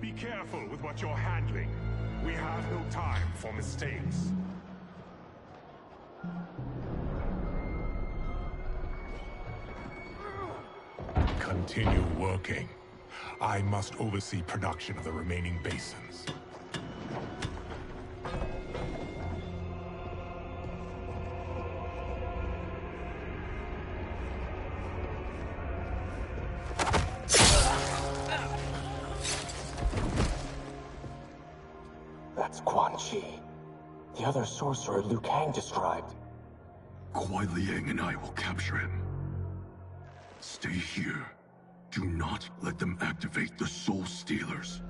Be careful with what you're handling. We have no time for mistakes. Continue working. I must oversee production of the remaining basins. That's Quan Chi, the other sorcerer Liu Kang described. Kuai Liang and I will capture him. Stay here. Do not let them activate the Soul Stealers.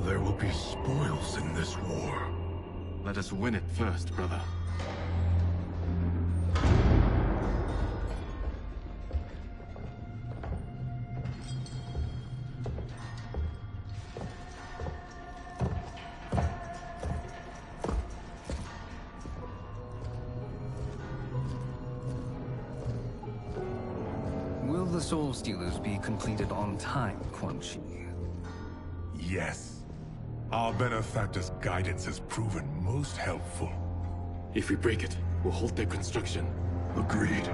There will be spoils in this war. Let us win it first, brother. Will the Soul Stealers be completed on time, Quan Chi? Yes. Our benefactor's guidance has proven most helpful. If we break it, we'll halt their construction. Agreed.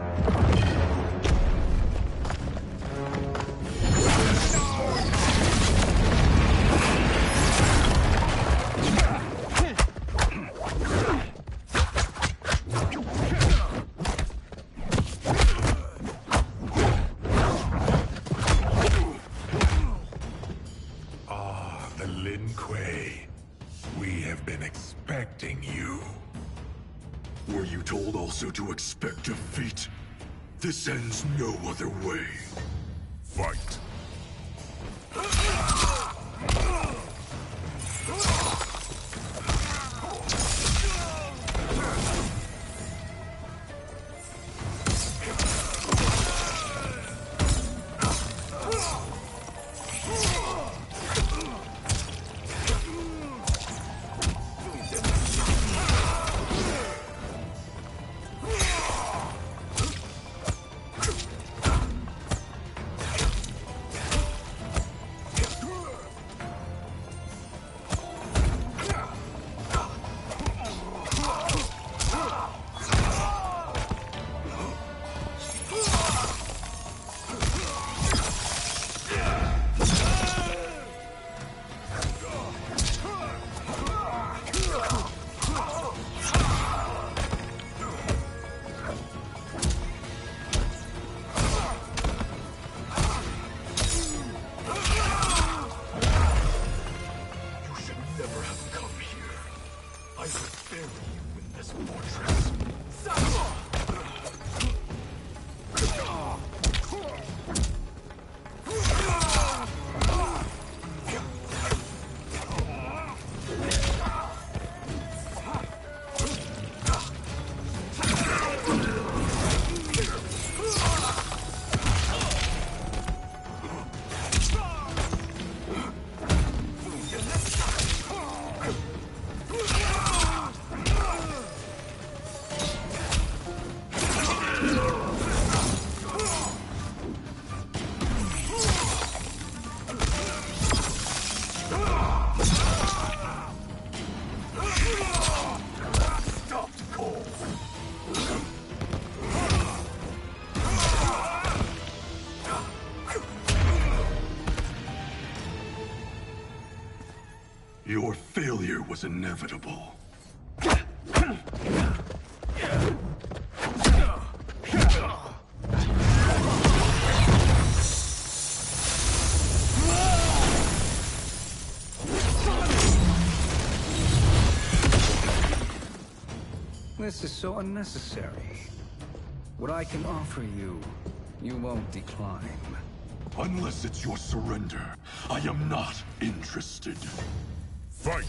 We have been expecting you. Were you told also to expect defeat? This ends no other way. Fight. Your failure was inevitable. This is so unnecessary. What I can offer you, you won't decline. Unless it's your surrender, I am not interested. Fight!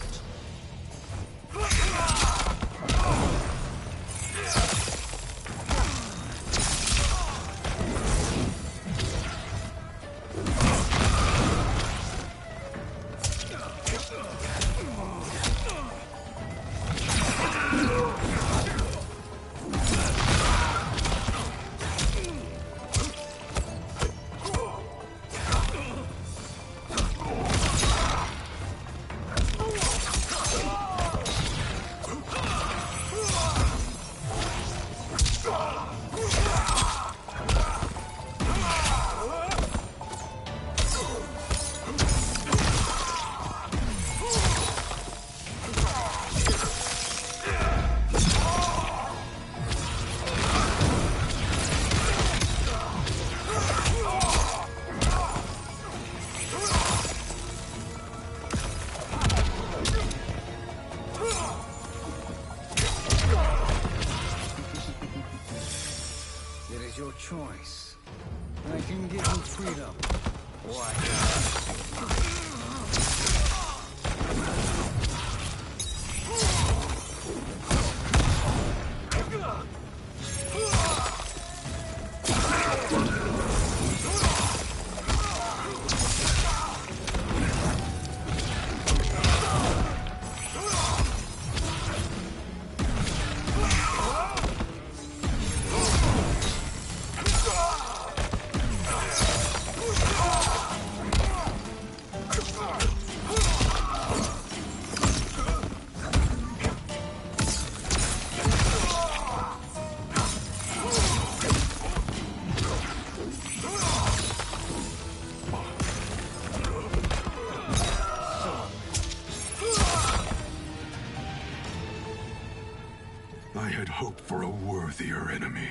It is your choice. I can give you freedom. Why? I had hoped for a worthier enemy.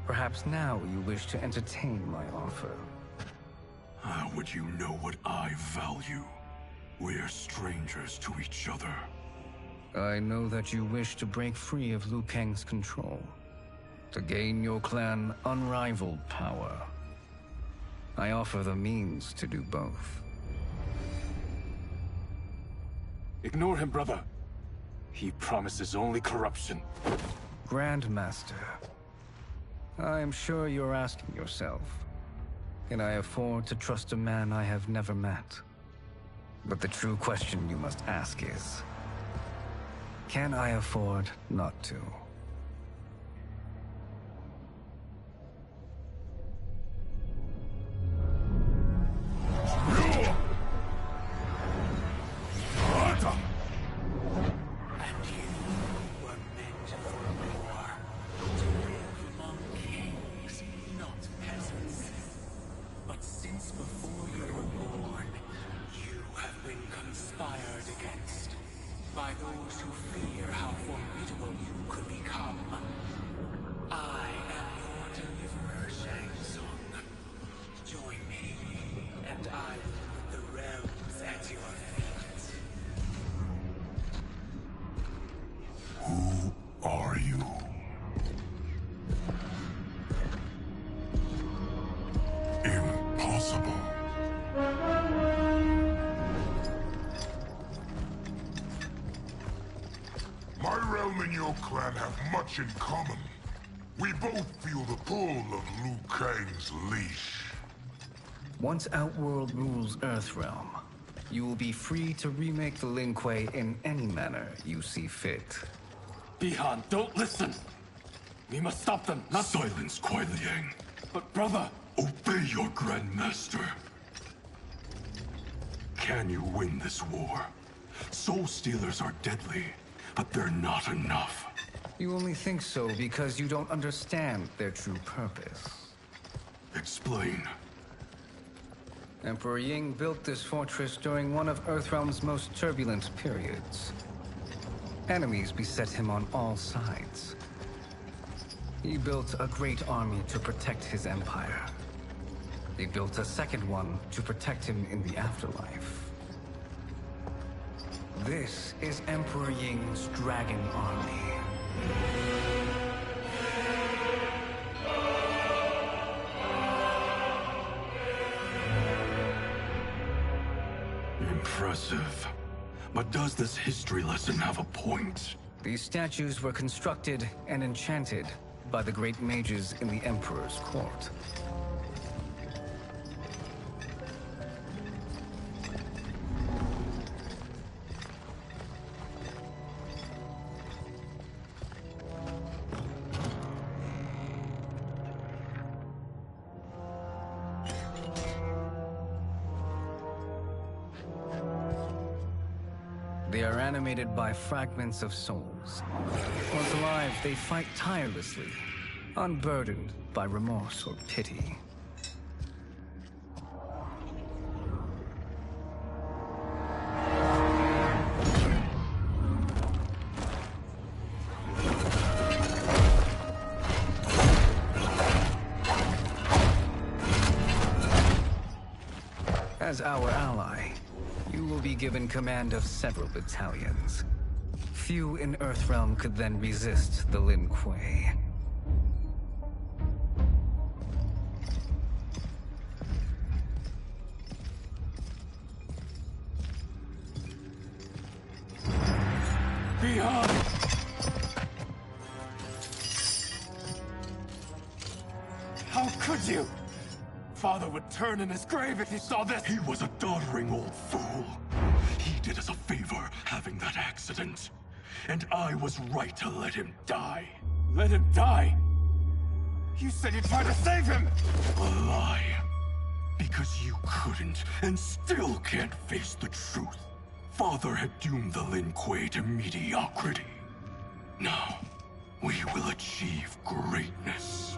Perhaps now you wish to entertain my offer. How would you know what I value? We're strangers to each other. I know that you wish to break free of Liu Kang's control, to gain your clan unrivaled power. I offer the means to do both. Ignore him, brother. He promises only corruption. Grandmaster, I am sure you're asking yourself, can I afford to trust a man I have never met? But the true question you must ask is, can I afford not to? By those who fear how formidable you could become. I am your deliverer, Shang Tsung. Join me, and I will put the realms at your feet. Who are you? Impossible. My realm and your clan have much in common. We both feel the pull of Liu Kang's leash. Once Outworld rules Earthrealm, you will be free to remake the Lin Kuei in any manner you see fit. Bihan, don't listen! We must stop them, not— Silence, Kuai Liang. But brother... Obey your Grandmaster. Can you win this war? Soul Stealers are deadly, but they're not enough. You only think so because you don't understand their true purpose. Explain. Emperor Ying built this fortress during one of Earthrealm's most turbulent periods. Enemies beset him on all sides. He built a great army to protect his empire. He built a second one to protect him in the afterlife. This is Emperor Ying's Dragon Army. Impressive. But does this history lesson have a point? These statues were constructed and enchanted by the great mages in the Emperor's court. They are animated by fragments of souls. Once alive, they fight tirelessly, unburdened by remorse or pity. As our ally, you will be given command of several battalions. Few in Earthrealm could then resist the Lin Kuei. Behind! How could you? Father would turn in his grave if he saw this! He was a doddering old fool. He did us a favor having that accident. And I was right to let him die. Let him die? You said you tried to save him! A lie. Because you couldn't and still can't face the truth. Father had doomed the Lin Kuei to mediocrity. Now, we will achieve greatness.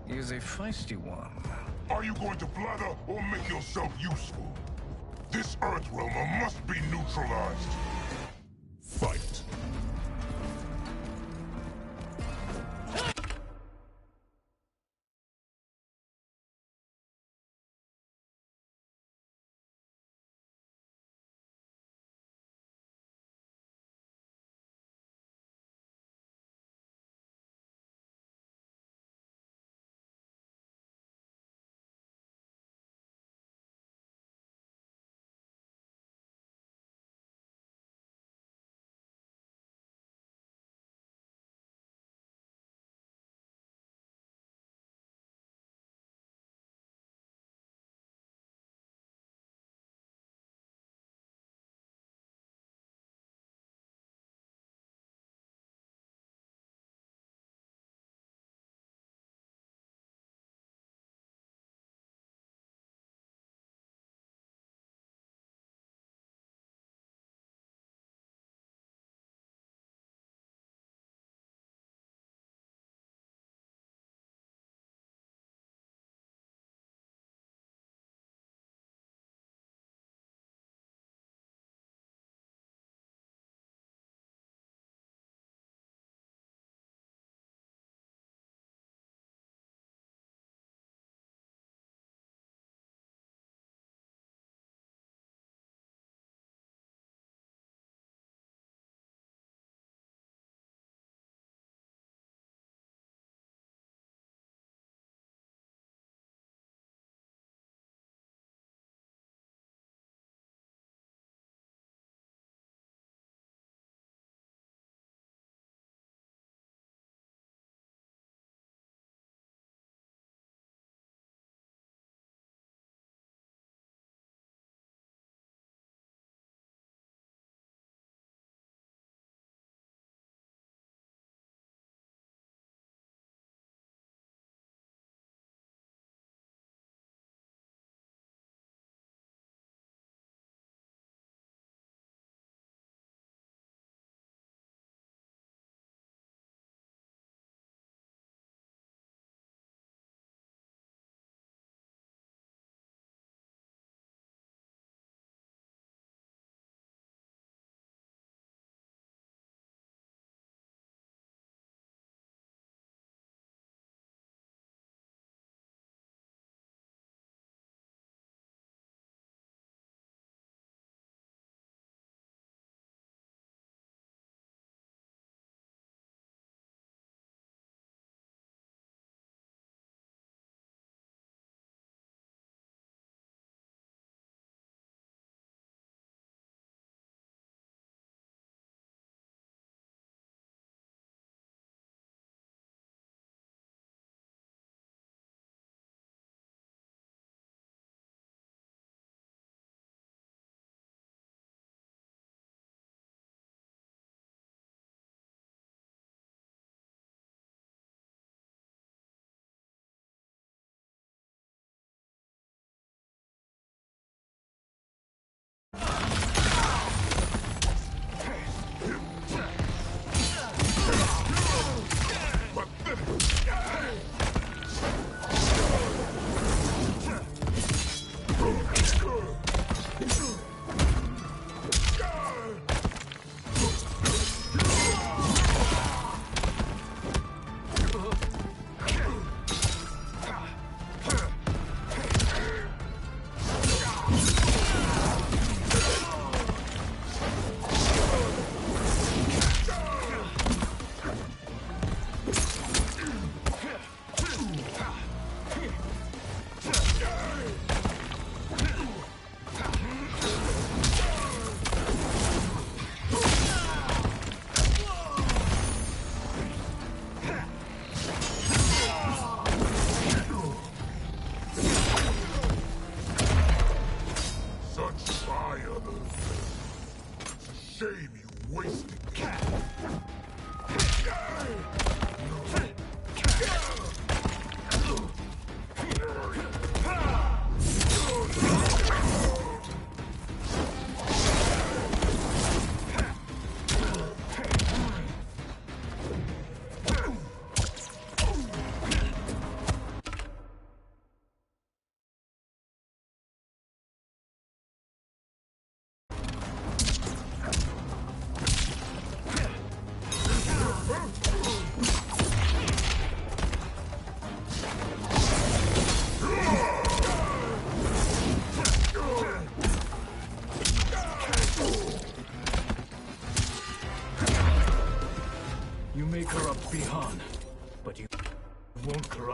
He is a feisty one. Are you going to blather or make yourself useful? This Earthrealmer must be neutralized. Fight.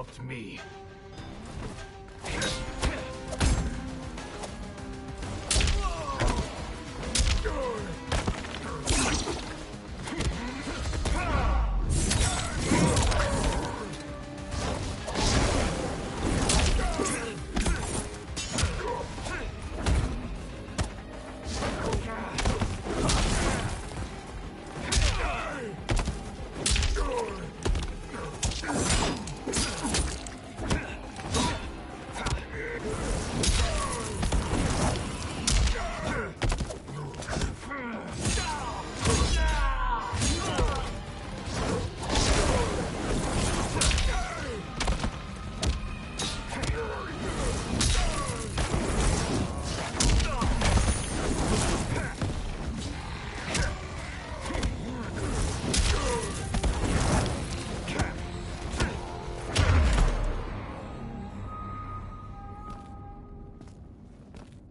helped me.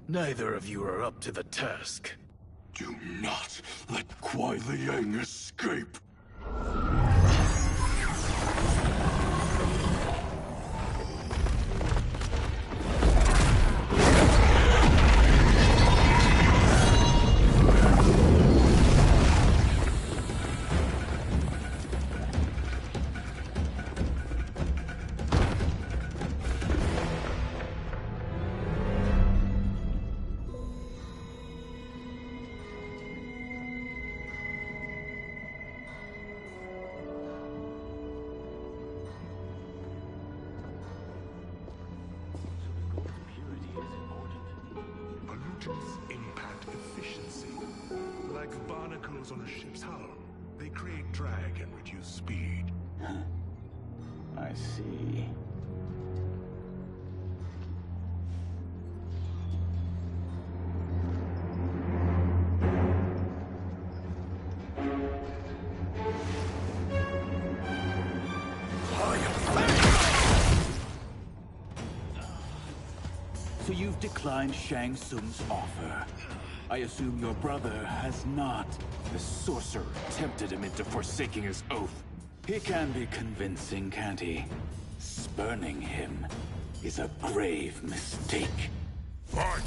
Neither of you are up to the task. Do not let Kuai Liang escape! Pollutants impact efficiency. Like barnacles on a ship's hull, they create drag and reduce speed. I see. So you've declined Shang Tsung's offer. I assume your brother has not. The sorcerer tempted him into forsaking his oath. He can be convincing, can't he? Spurning him is a grave mistake. Fight!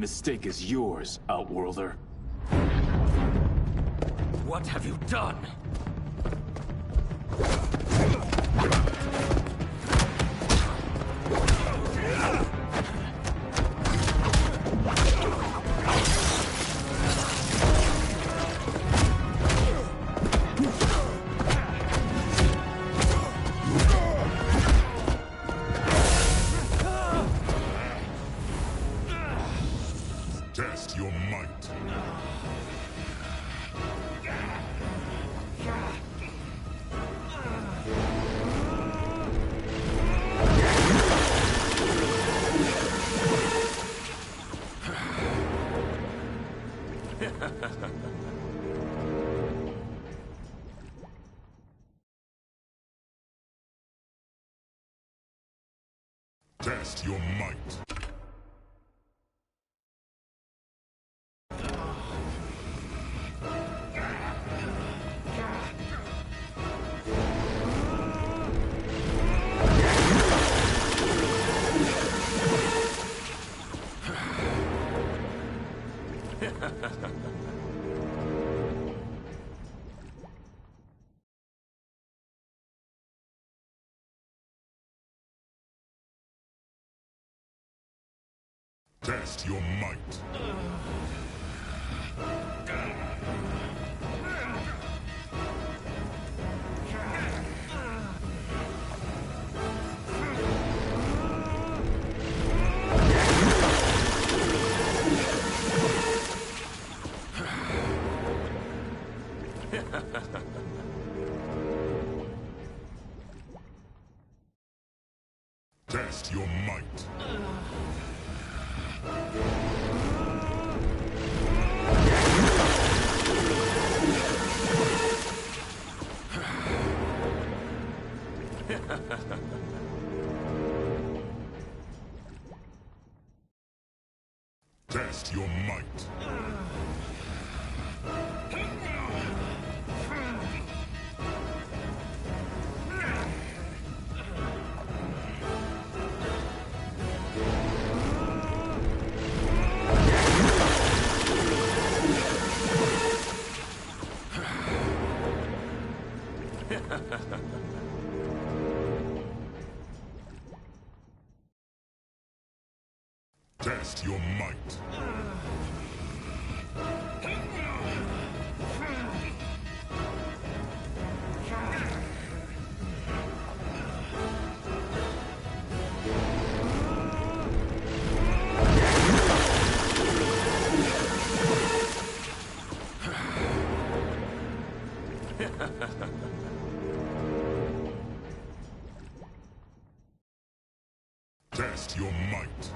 mistake is yours, Outworlder. What have you done? Test your might. Test your might. Test your might. Test your might. Test your might. Test your might. Test your might.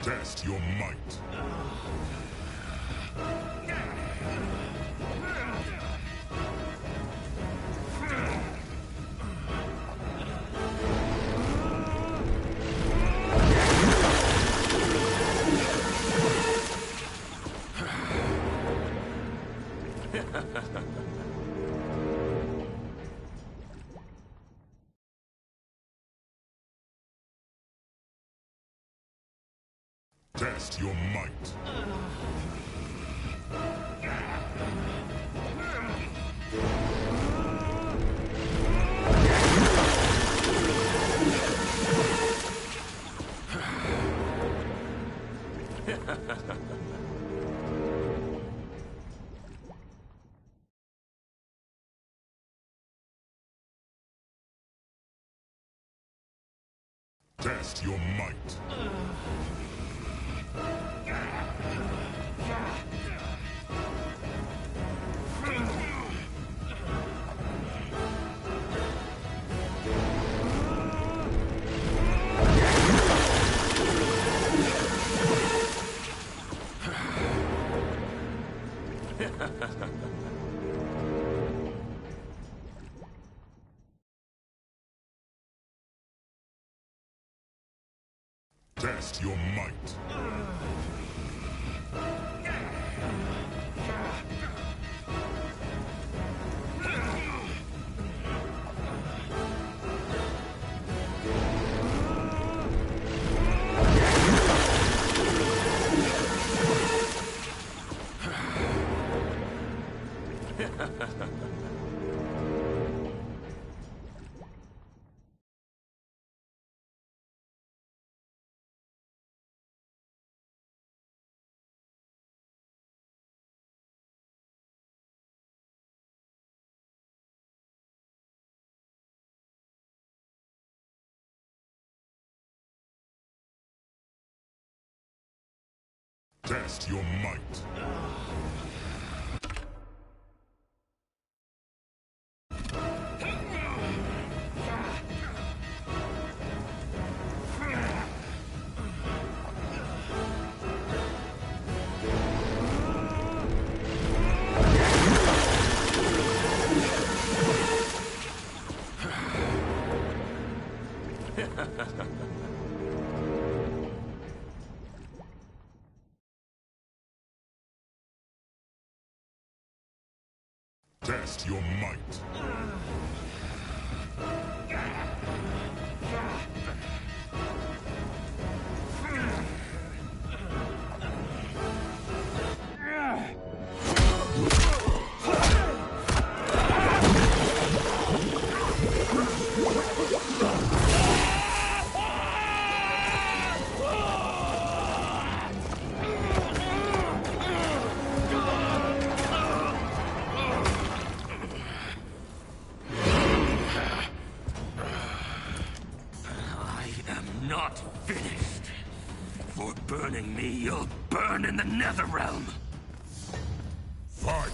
Test your might. Test your might. Test your might. Test your might. Test your might. Not finished. For burning me, you'll burn in the Netherrealm. Fight!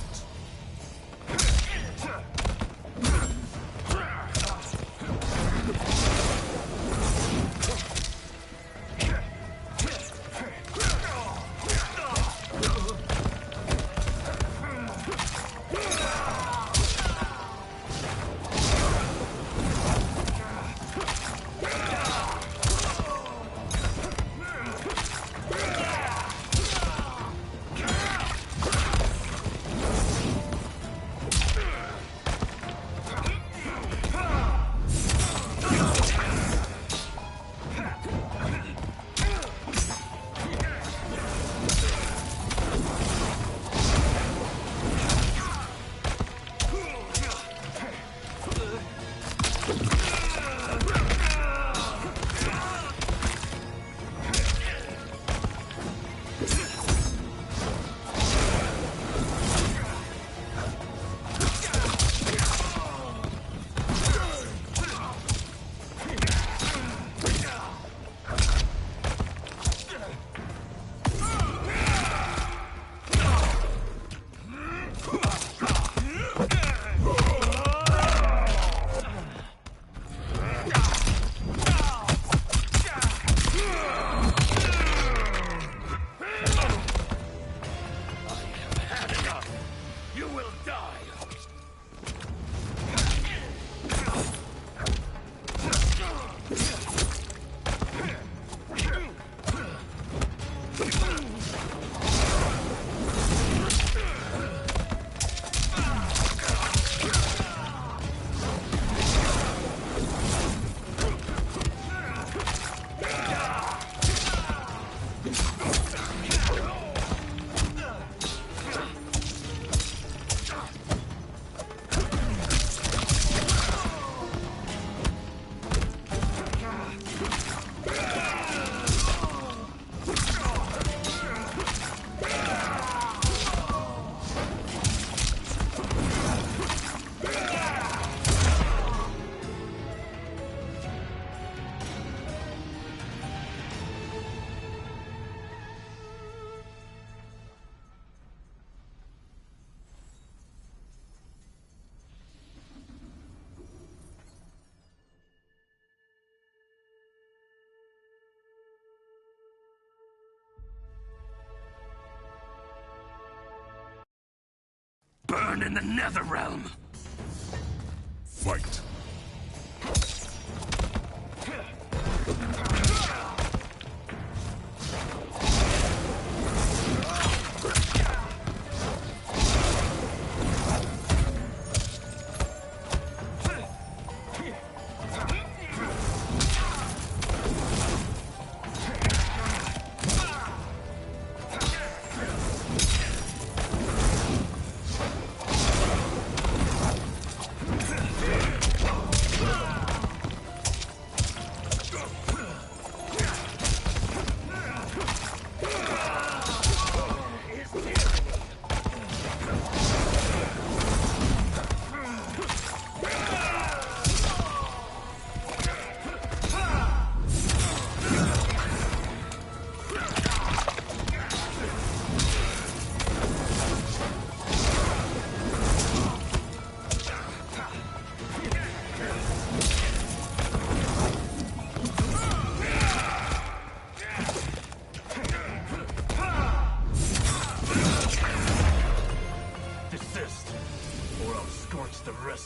Burn in the Netherrealm. Fight!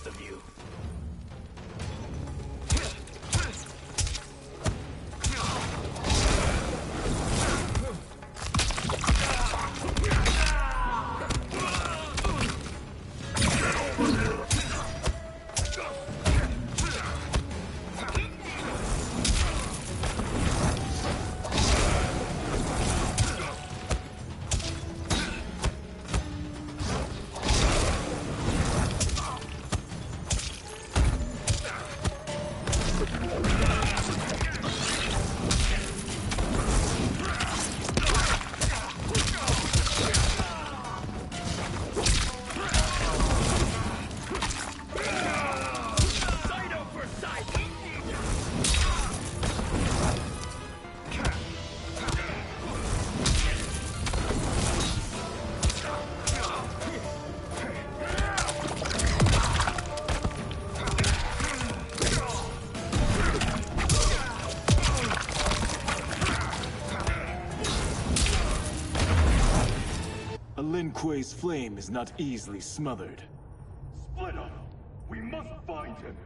best of you. Lin Kuei's flame is not easily smothered. Split up! We must find him!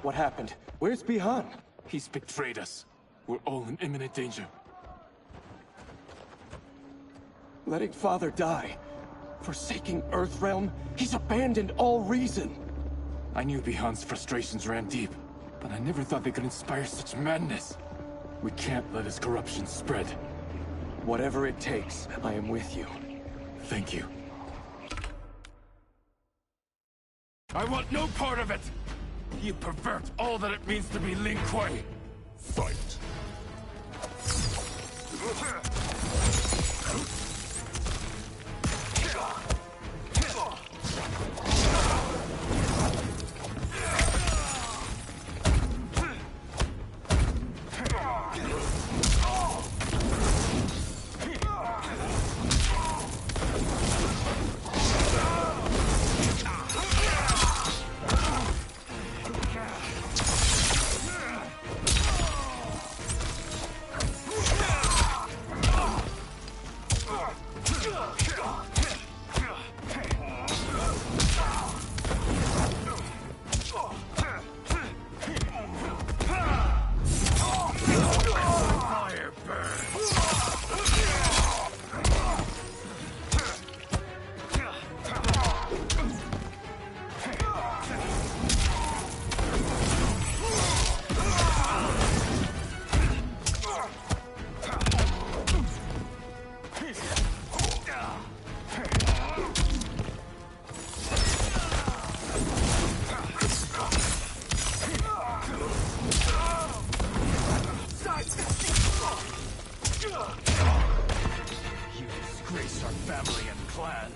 What happened? Where's Bihan? He's betrayed us. We're all in imminent danger. Letting Father die. Forsaking Earthrealm? He's abandoned all reason. I knew Bihan's frustrations ran deep, but I never thought they could inspire such madness. We can't let his corruption spread. Whatever it takes, I am with you. Thank you. I want no part of it! You pervert all that it means to be Lin Kuei! Fight. You disgrace our family and clan.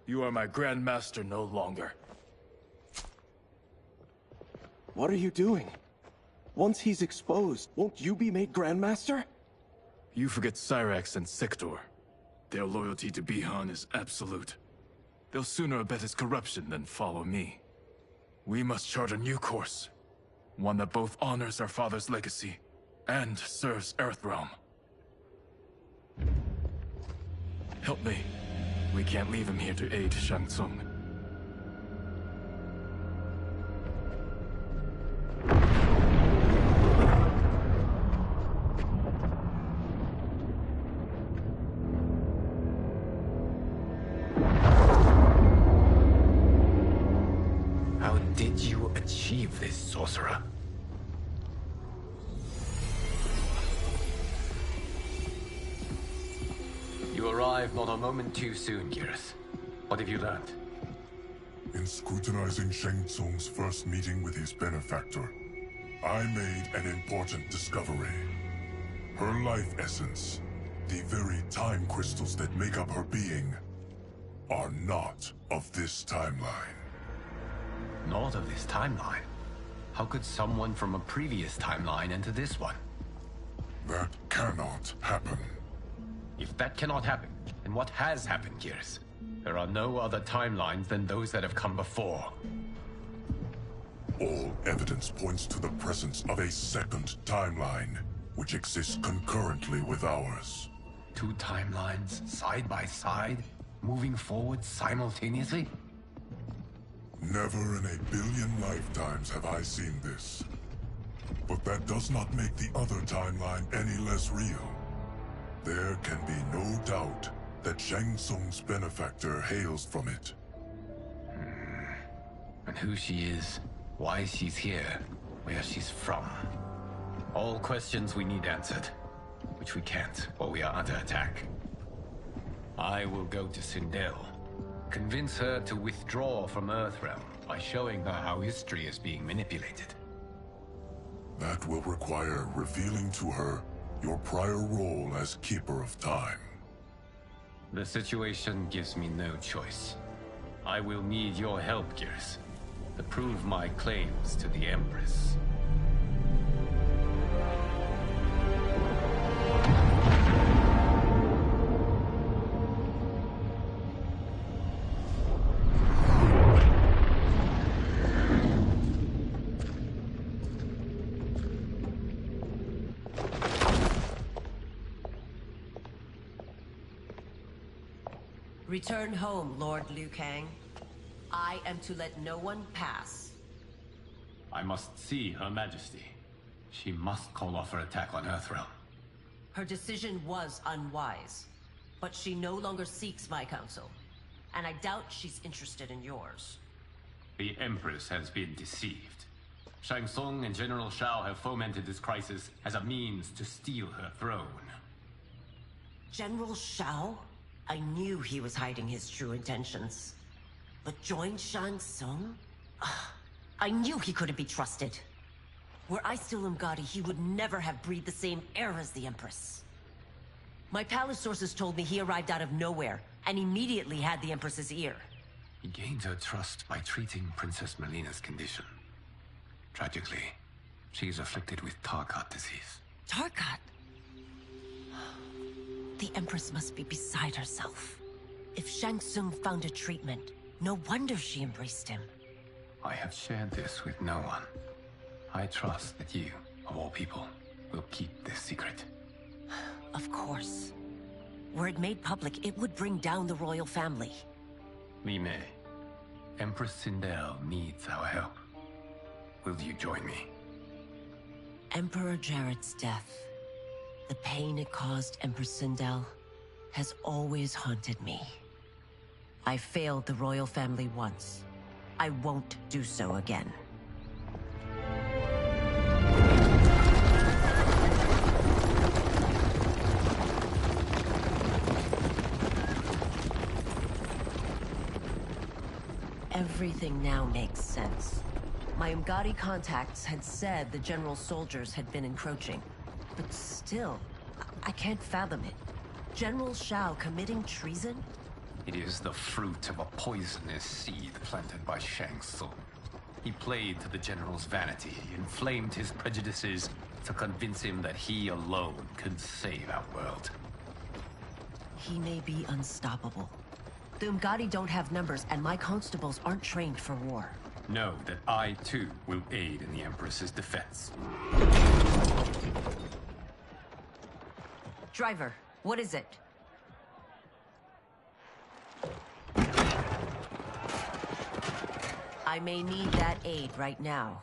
You are my Grand Master no longer. What are you doing? Once he's exposed, won't you be made Grandmaster? You forget Cyrax and Sector. Their loyalty to Bihan is absolute. They'll sooner abet his corruption than follow me. We must chart a new course. One that both honors our father's legacy and serves Earthrealm. Help me. We can't leave him here to aid Shang Tsung. How did you achieve this, sorcerer? You arrived not a moment too soon, Geras. What have you learned? In scrutinizing Shang Tsung's first meeting with his benefactor, I made an important discovery. Her life essence, the very time crystals that make up her being, are not of this timeline. Not of this timeline? How could someone from a previous timeline enter this one? That cannot happen. If that cannot happen, then what has happened, Geras? There are no other timelines than those that have come before. All evidence points to the presence of a second timeline, which exists concurrently with ours. Two timelines, side by side, moving forward simultaneously? Never in a billion lifetimes have I seen this. But that does not make the other timeline any less real. There can be no doubt that Shang Tsung's benefactor hails from it. And who she is, why she's here, where she's from. All questions we need answered. Which we can't, or we are under attack. I will go to Sindel. Convince her to withdraw from Earthrealm by showing her how history is being manipulated. That will require revealing to her your prior role as Keeper of Time. The situation gives me no choice. I will need your help, Geras, to prove my claims to the Empress. Return home, Lord Liu Kang. I am to let no one pass. I must see Her Majesty. She must call off her attack on Earthrealm. Her decision was unwise, but she no longer seeks my counsel, and I doubt she's interested in yours. The Empress has been deceived. Shang Tsung and General Shao have fomented this crisis as a means to steal her throne. General Shao? I knew he was hiding his true intentions. But join Shang Tsung? I knew he couldn't be trusted. Were I still Umgadi, he would never have breathed the same air as the Empress. My palace sources told me he arrived out of nowhere, and immediately had the Empress's ear. He gained her trust by treating Princess Melina's condition. Tragically, she is afflicted with Tarkat disease. Tarkat? The Empress must be beside herself. If Shang Tsung found a treatment, no wonder she embraced him. I have shared this with no one. I trust that you, of all people, will keep this secret. Of course. Were it made public, it would bring down the royal family. Li Mei, Empress Sindel needs our help. Will you join me? Emperor Jarrett's death, the pain it caused Empress Sindel, has always haunted me. I failed the royal family once. I won't do so again. Everything now makes sense. My Umgadi contacts had said the general's soldiers had been encroaching. But still, I can't fathom it. General Shao committing treason? It is the fruit of a poisonous seed planted by Shang Tsung. He played to the general's vanity, inflamed his prejudices to convince him that he alone could save our world. He may be unstoppable. The Umgadi don't have numbers, and my constables aren't trained for war. Know that I, too, will aid in the Empress's defense. Driver, what is it? I may need that aid right now.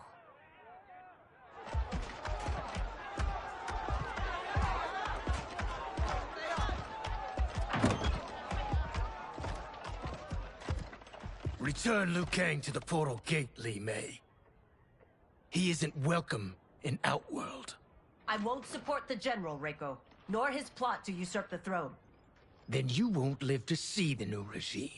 Return Liu Kang to the portal gate, Li Mei. He isn't welcome in Outworld. I won't support the General, Reiko, nor his plot to usurp the throne. Then you won't live to see the new regime.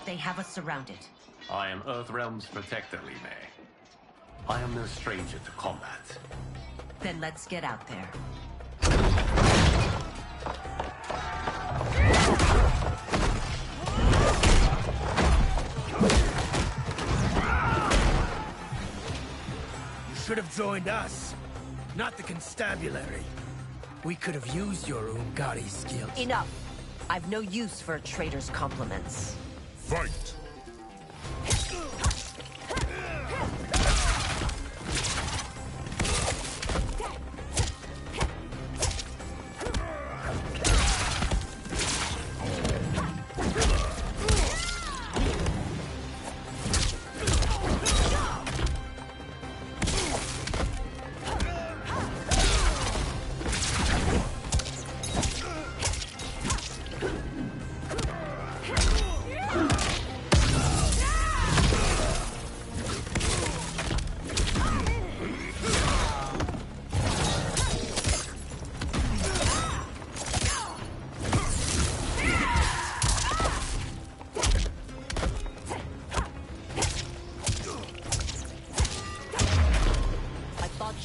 They have us surrounded. I am Earthrealm's protector, Li Mei. I am no stranger to combat. Then let's get out there. You should have joined us, not the constabulary. We could have used your Ungari skills. Enough! I've no use for a traitor's compliments. Fight!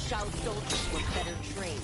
Soldiers were better trained.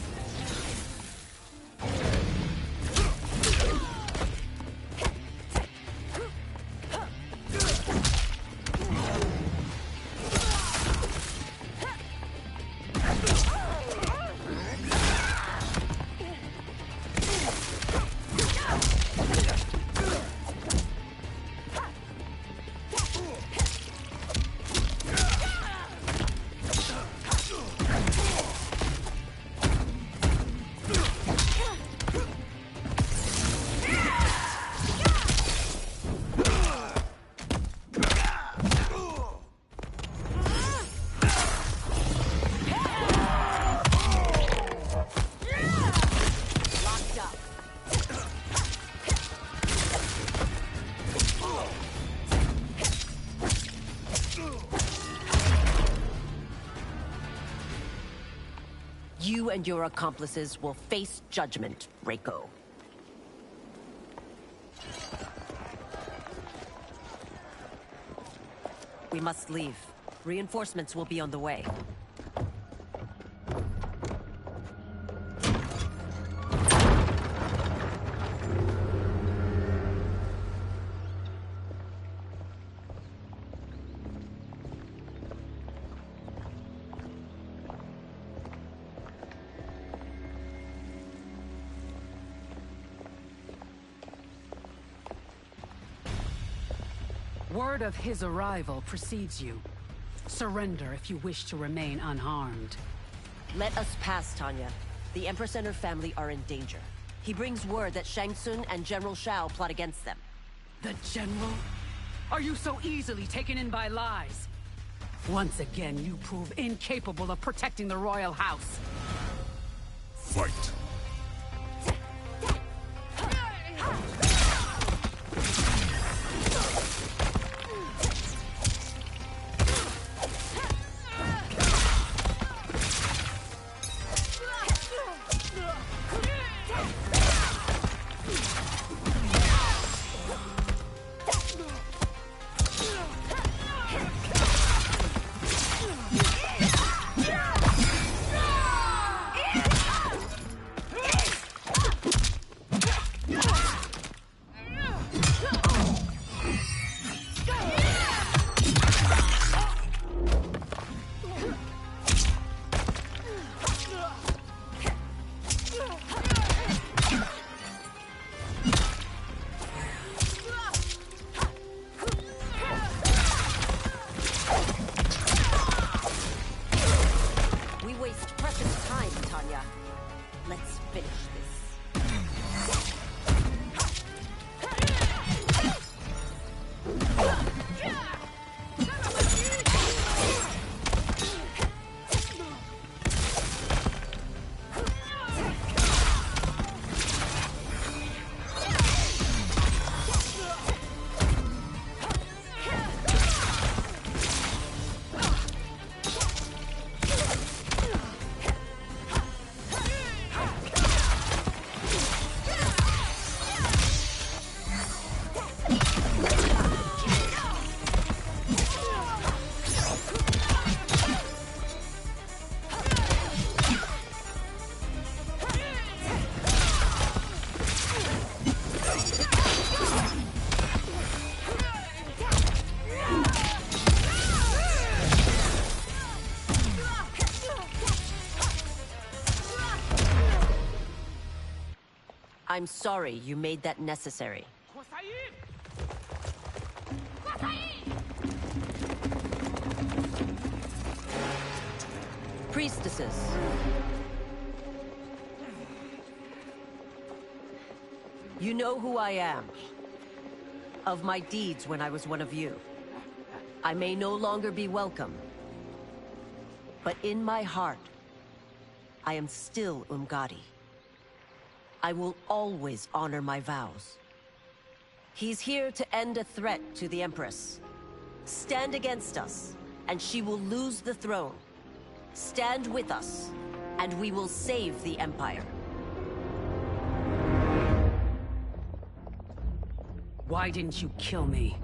You and your accomplices will face judgment, Reiko. We must leave. Reinforcements will be on the way. Word of his arrival precedes you. Surrender if you wish to remain unharmed. Let us pass, Tanya. The Empress and her family are in danger. He brings word that Shang Tsung and General Shao plot against them. The General? Are you so easily taken in by lies? Once again, you prove incapable of protecting the royal house. Fight! I'm sorry you made that necessary. Priestesses. You know who I am. Of my deeds when I was one of you. I may no longer be welcome. But in my heart, I am still Umgadi. I will always honor my vows. He's here to end a threat to the Empress. Stand against us, and she will lose the throne. Stand with us, and we will save the Empire. Why didn't you kill me?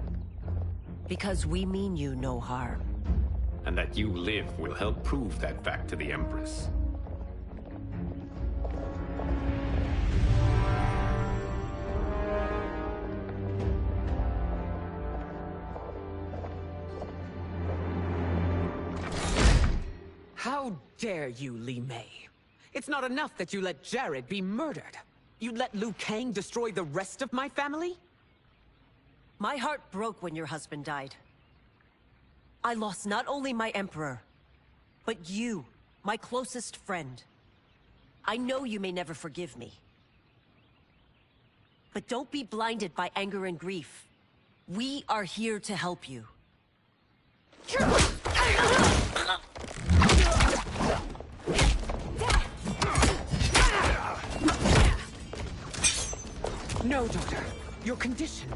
Because we mean you no harm. And that you live will help prove that fact to the Empress. How dare you, Li Mei? It's not enough that you let Jared be murdered. You'd let Liu Kang destroy the rest of my family? My heart broke when your husband died. I lost not only my Emperor, but you, my closest friend. I know you may never forgive me. But don't be blinded by anger and grief. We are here to help you. No, daughter. Your condition.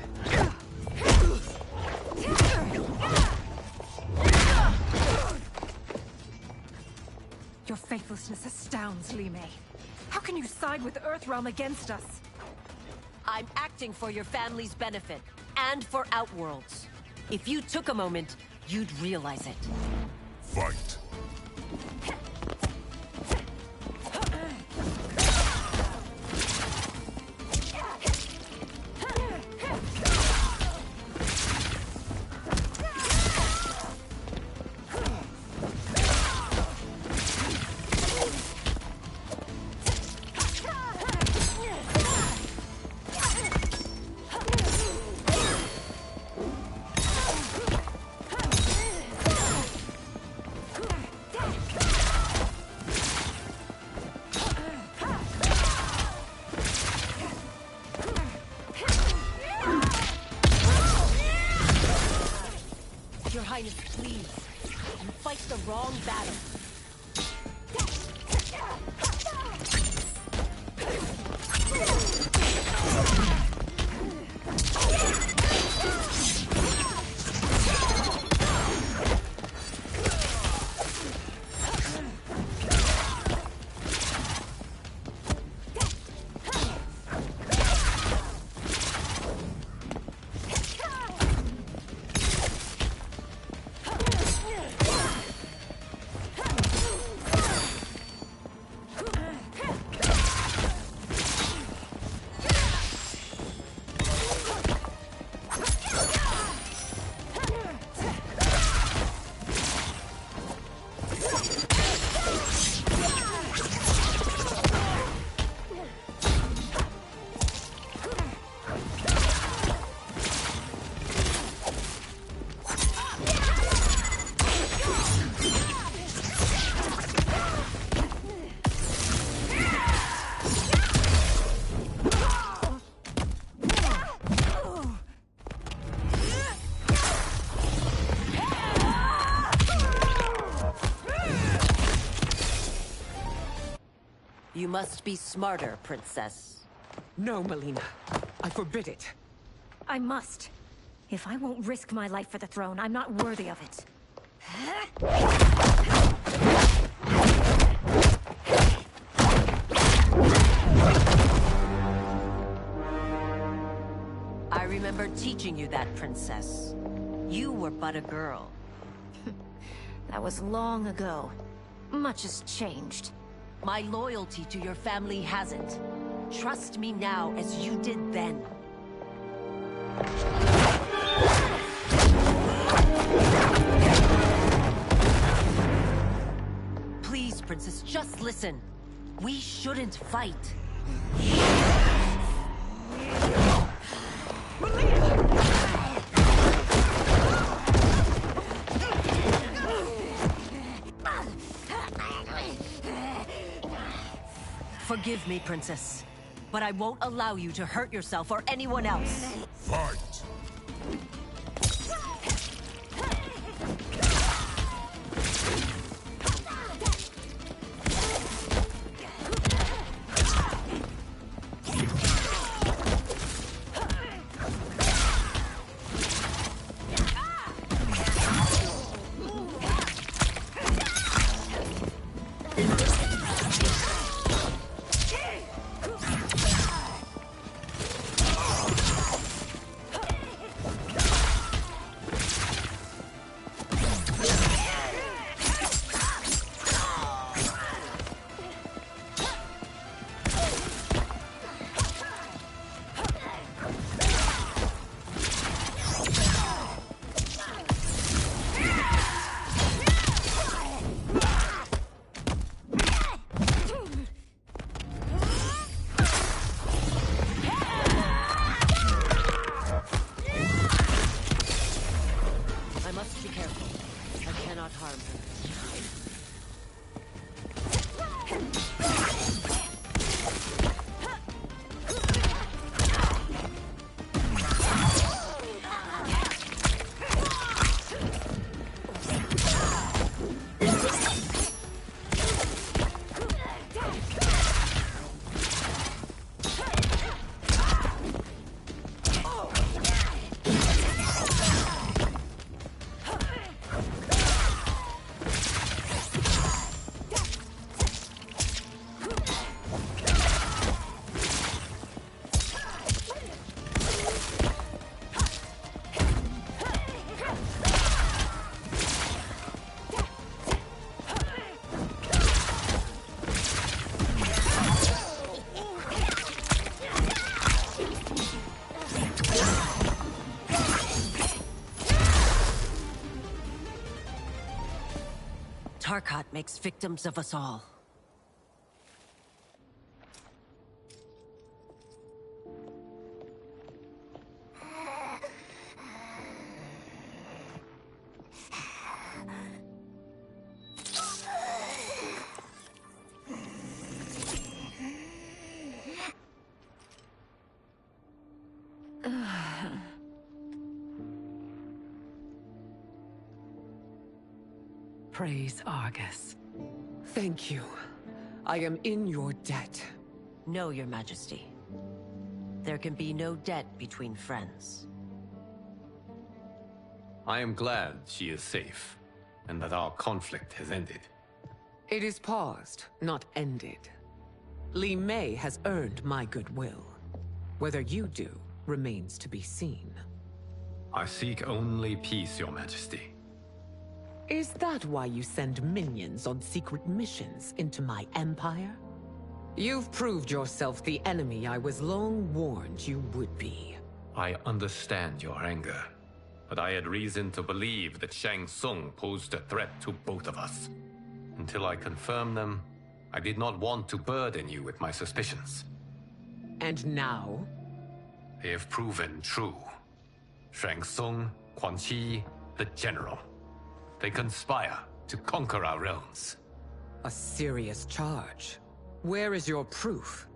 Your faithlessness astounds, Li Mei. How can you side with Earthrealm against us? I'm acting for your family's benefit, and for Outworld's. If you took a moment, you'd realize it. Fight. Your Highness, please. You fight the wrong battle. You must be smarter, Princess. No, Melina. I forbid it. I must. If I won't risk my life for the throne, I'm not worthy of it. I remember teaching you that, Princess. You were but a girl. That was long ago. Much has changed. My loyalty to your family hasn't. Trust me now as you did then. Please, Princess, just listen. We shouldn't fight. Forgive me, Princess, but I won't allow you to hurt yourself or anyone else. Fight! Tarkat makes victims of us all. Praise Argus. Thank you. I am in your debt. No, Your Majesty. There can be no debt between friends. I am glad she is safe, and that our conflict has ended. It is paused, not ended. Li Mei has earned my goodwill. Whether you do remains to be seen. I seek only peace, Your Majesty. Is that why you send minions on secret missions into my empire? You've proved yourself the enemy I was long warned you would be. I understand your anger, but I had reason to believe that Shang Tsung posed a threat to both of us. Until I confirmed them, I did not want to burden you with my suspicions. And now? They have proven true. Shang Tsung, Quan Chi, the General. They conspire to conquer our realms. A serious charge. Where is your proof?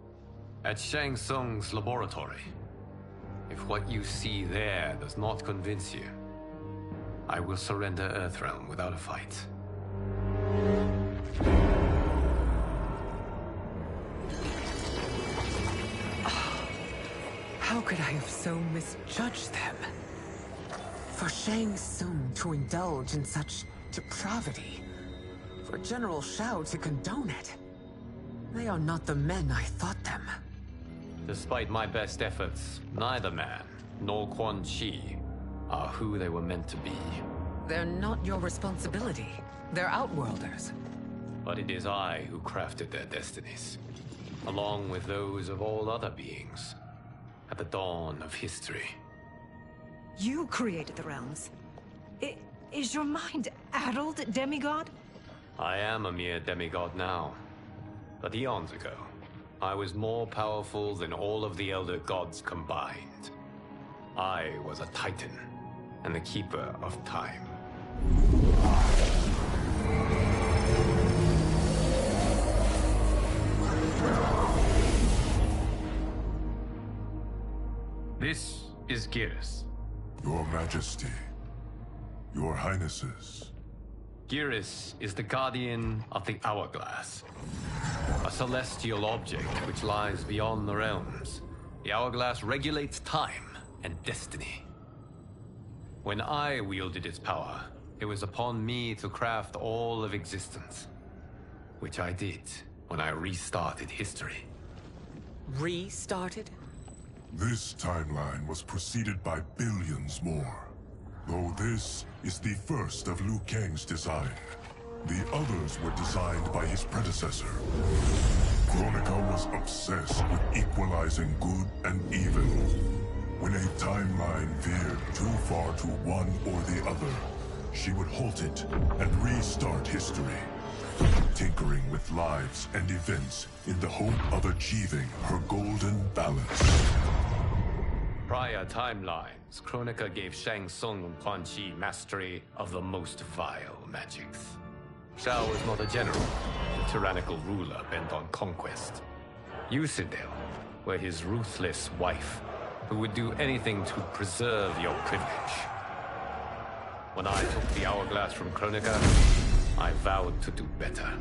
At Shang Tsung's laboratory. If what you see there does not convince you, I will surrender Earthrealm without a fight. How could I have so misjudged them? For Shang Tsung to indulge in such depravity, for General Shao to condone it, they are not the men I thought them. Despite my best efforts, neither man nor Quan Chi are who they were meant to be. They're not your responsibility. They're Outworlders. But it is I who crafted their destinies, along with those of all other beings, at the dawn of history. You created the realms. Is your mind addled, demigod? I am a mere demigod now. But eons ago, I was more powerful than all of the Elder Gods combined. I was a Titan, and the Keeper of Time. is Geras? Your Majesty. Your Highnesses. Geras is the guardian of the Hourglass. A celestial object which lies beyond the realms. The Hourglass regulates time and destiny. When I wielded its power, it was upon me to craft all of existence. Which I did when I restarted history. Restarted? This timeline was preceded by billions more. Though this is the first of Liu Kang's design. The others were designed by his predecessor. Kronika was obsessed with equalizing good and evil. When a timeline veered too far to one or the other, she would halt it and restart history, tinkering with lives and events in the hope of achieving her golden balance. Prior timelines, Kronika gave Shang Tsung and Quan Chi mastery of the most vile magics. Shao was not a general, a tyrannical ruler bent on conquest. Yusidel were his ruthless wife, who would do anything to preserve your privilege. When I took the Hourglass from Kronika, I vowed to do better.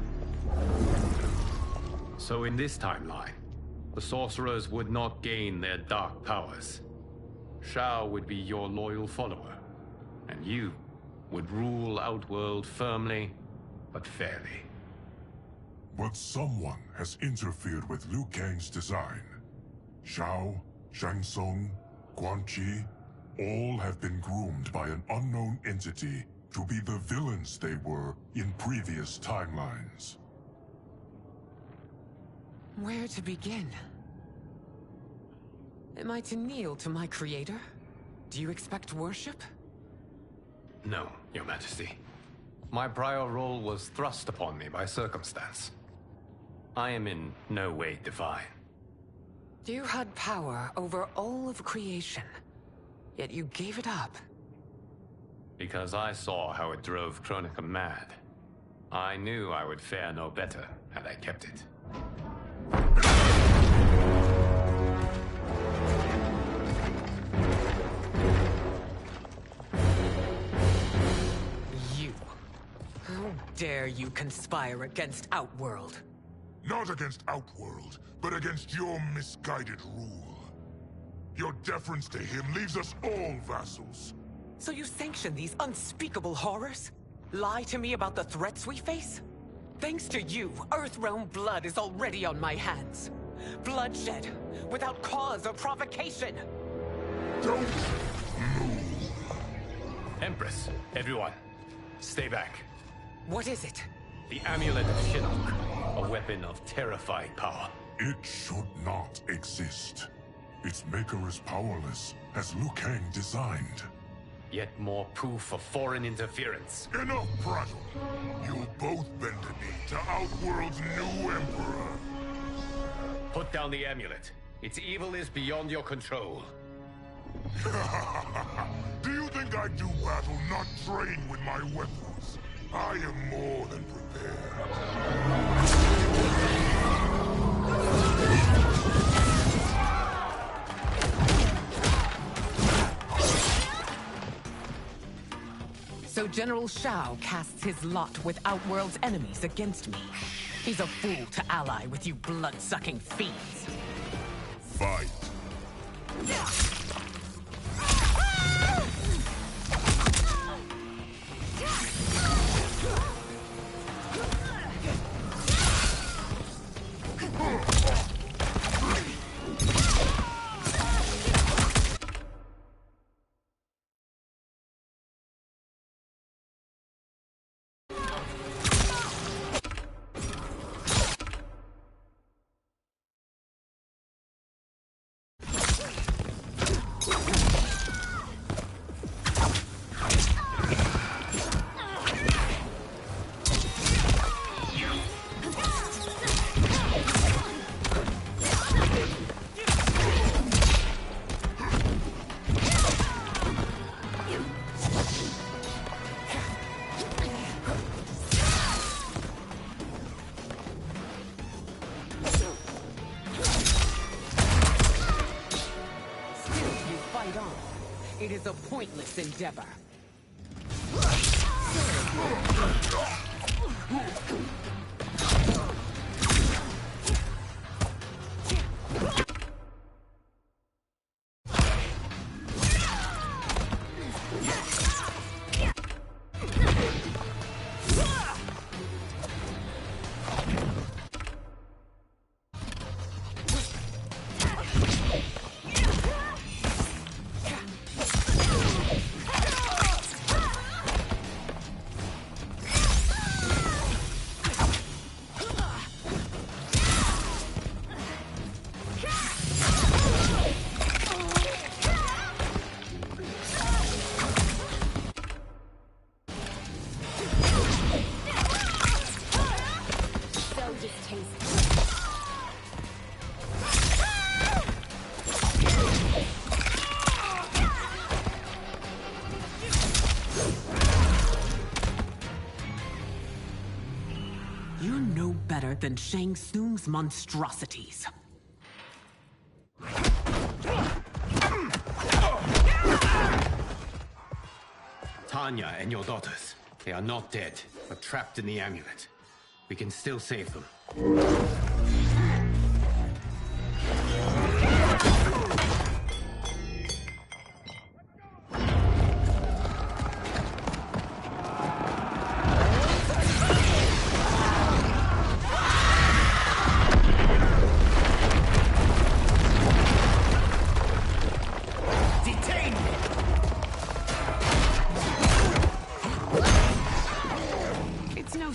So in this timeline, the sorcerers would not gain their dark powers. Shao would be your loyal follower, and you would rule Outworld firmly, but fairly. But someone has interfered with Liu Kang's design. Shao, Shang Tsung, Quan Chi, all have been groomed by an unknown entity to be the villains they were in previous timelines. Where to begin? Am I to kneel to my creator? Do you expect worship? No, Your Majesty. My prior role was thrust upon me by circumstance. I am in no way divine. You had power over all of creation, yet you gave it up. Because I saw how it drove Kronika mad. I knew I would fare no better had I kept it. You. How dare you conspire against Outworld? Not against Outworld, but against your misguided rule. Your deference to him leaves us all vassals. So you sanction these unspeakable horrors? Lie to me about the threats we face? Thanks to you, Earthrealm blood is already on my hands. Bloodshed, without cause or provocation. Don't move. Empress, everyone, stay back. What is it? The Amulet of Shinnok, a weapon of terrifying power. It should not exist. Its maker is powerless, as Liu Kang designed. Yet more proof of foreign interference. Enough prattle! You'll both bend a knee to Outworld's new emperor. Put down the amulet. Its evil is beyond your control. Do you think I do battle not trained with my weapons? I am more than prepared. So General Shao casts his lot with Outworld's enemies against me. He's a fool to ally with you blood-sucking fiends. Fight. It is a pointless endeavor. You're no better than Shang Tsung's monstrosities. Tanya and your daughters. They are not dead, but trapped in the amulet. We can still save them.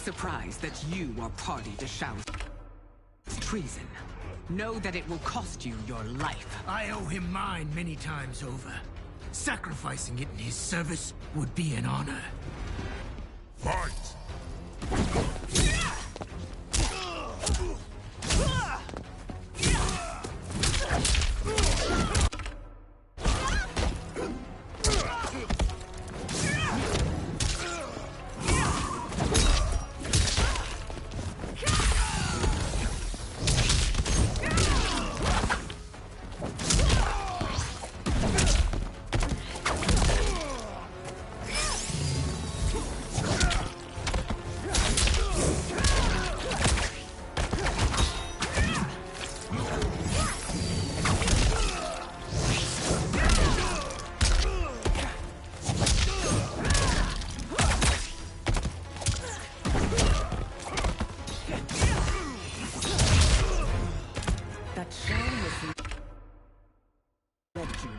Surprised that you are party to Shao's treason. Know that it will cost you your life. I owe him mine many times over. Sacrificing it in his service would be an honor. Fight!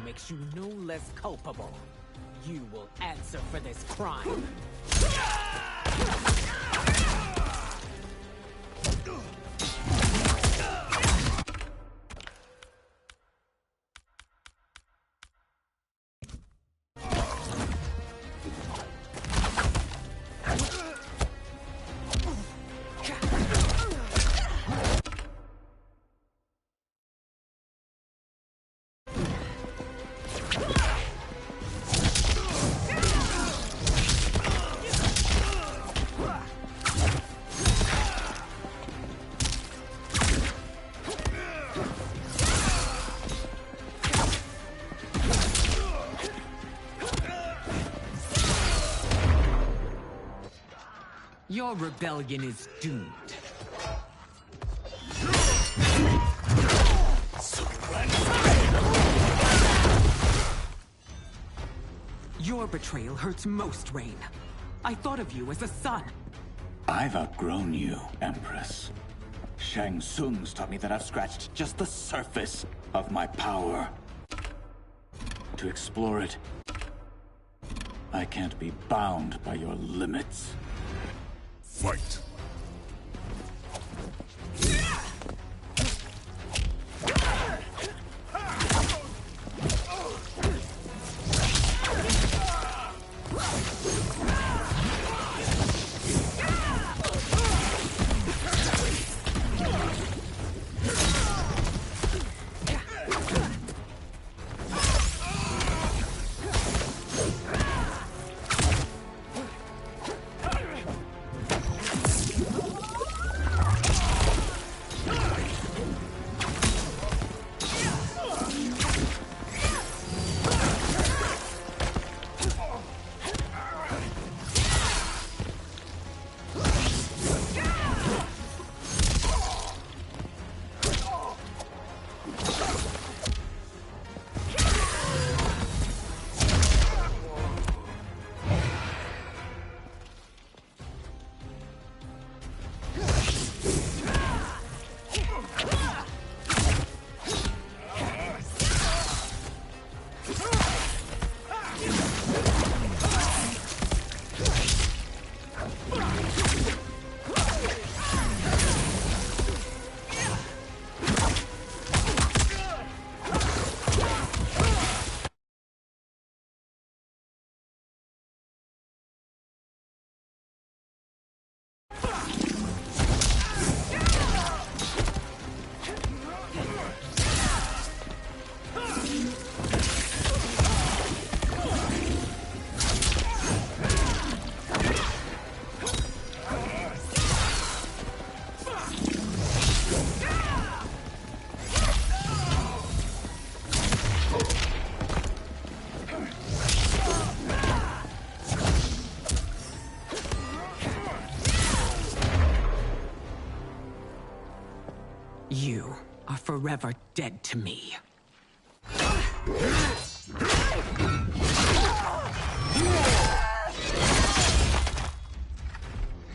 Makes you no less culpable. You will answer for this crime. Your rebellion is doomed. Your betrayal hurts most, Rain. I thought of you as a son. I've outgrown you, Empress. Shang Tsung's taught me that I've scratched just the surface of my power. To explore it, I can't be bound by your limits. Fight! You are forever dead to me.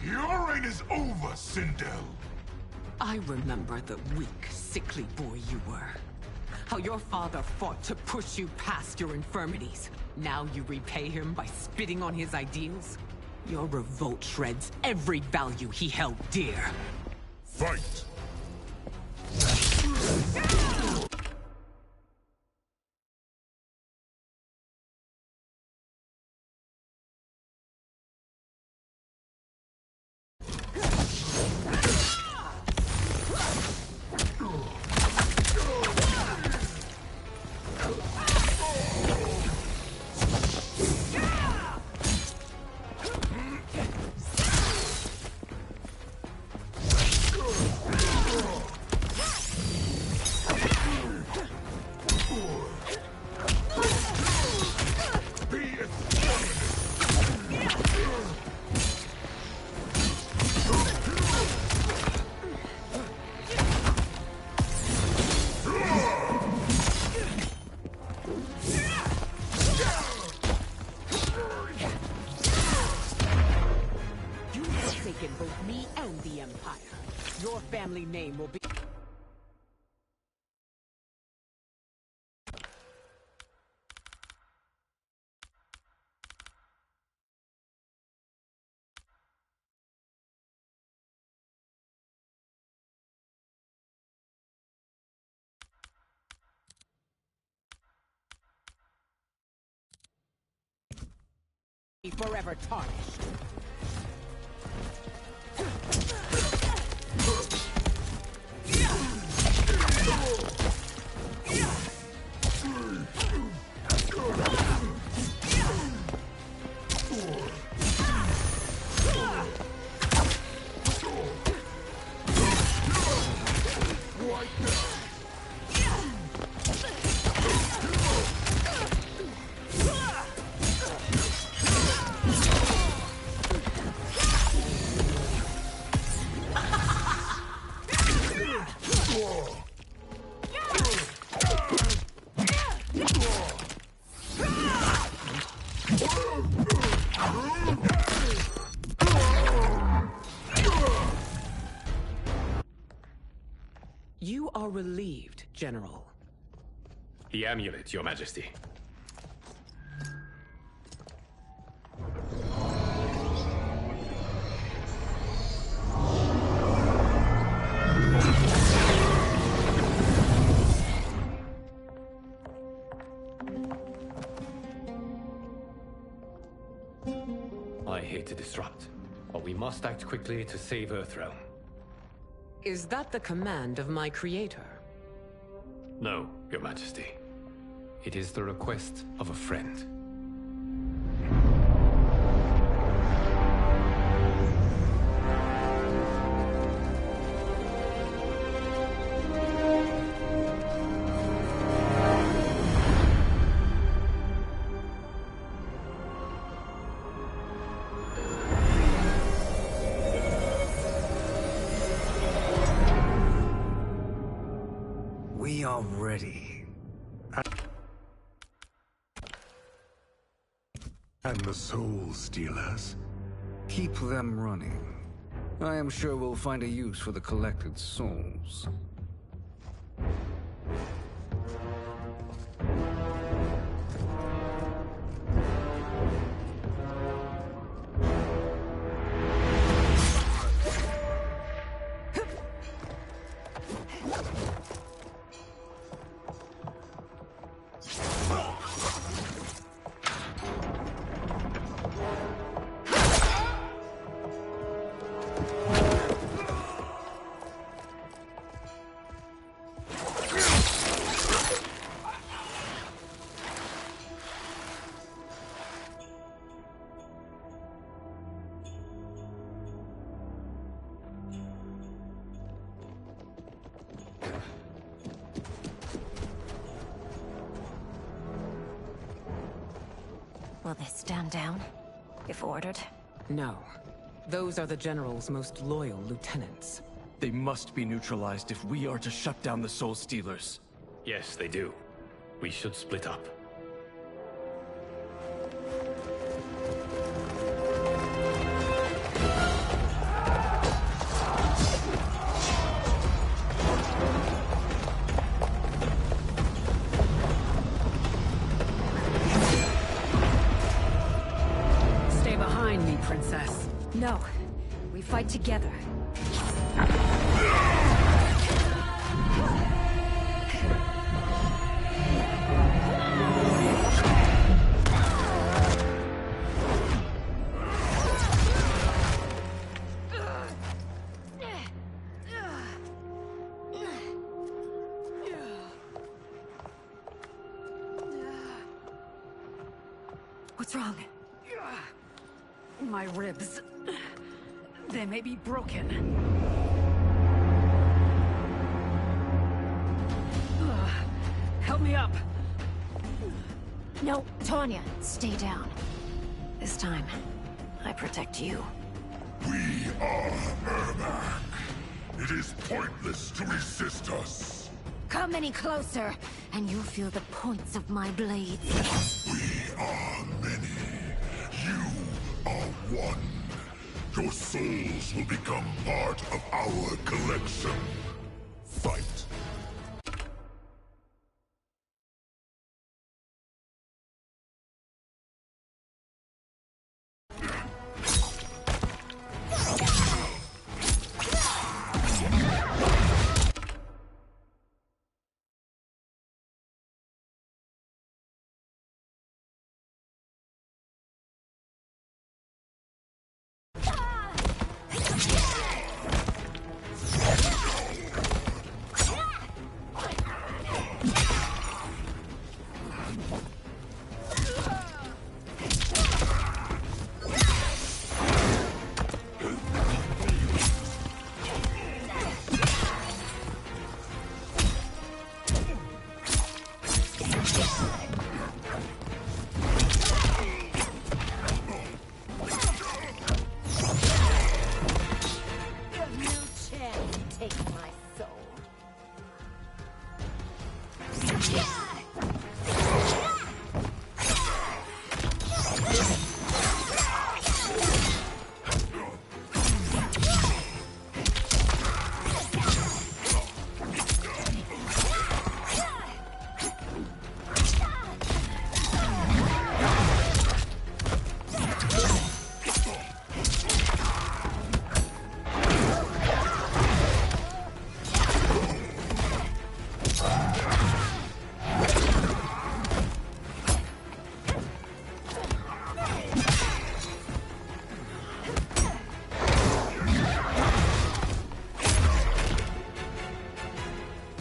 Your reign is over, Sindel. I remember the weak, sickly boy you were. How your father fought to push you past your infirmities. Now you repay him by spitting on his ideals? Your revolt shreds every value he held dear. Fight! Both me and the Empire. Your family name will be... forever tarnished. You are relieved, General. The amulet, Your Majesty. I hate to disrupt, but we must act quickly to save Earthrealm. Is that the command of my creator? No, Your Majesty. It is the request of a friend. We are ready. And the Soul Stealers? Keep them running. I am sure we'll find a use for the collected souls. Will they stand down, if ordered? No. Those are the General's most loyal lieutenants. They must be neutralized if we are to shut down the Soul Stealers. Yes, they do. We should split up. Stay behind me, Princess. No. We fight together. What's wrong? My ribs. They may be broken. Help me up. No, Tanya, stay down. This time, I protect you. We are Ermac. It is pointless to resist us. Come any closer, and you'll feel the points of my blades. We are many. You are one. Your souls will become part of our collection. Fight.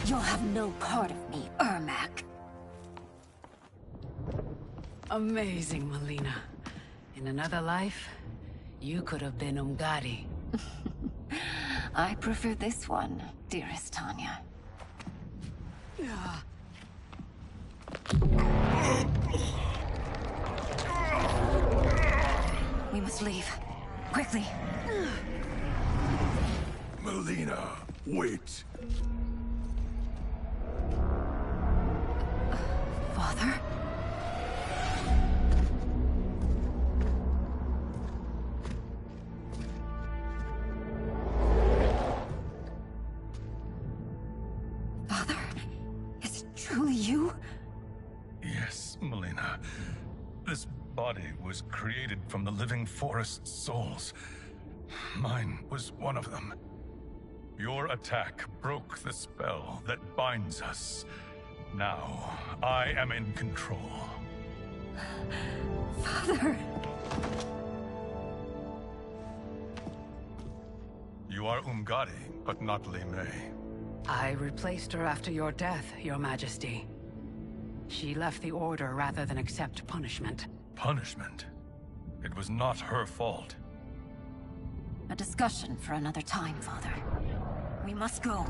You'll have no part of me, Ermac. Amazing, Melina. In another life, you could have been Umgadi. I prefer this one, dearest Tanya. We must leave. Quickly. Melina, wait. Father? Father? Is it truly you? Yes, Melina. This body was created from the living forest's souls. Mine was one of them. Your attack broke the spell that binds us. Now, I am in control. Father! You are Umgadi, but not Li Mei. I replaced her after your death, Your Majesty. She left the Order rather than accept punishment. Punishment? It was not her fault. A discussion for another time, Father. We must go.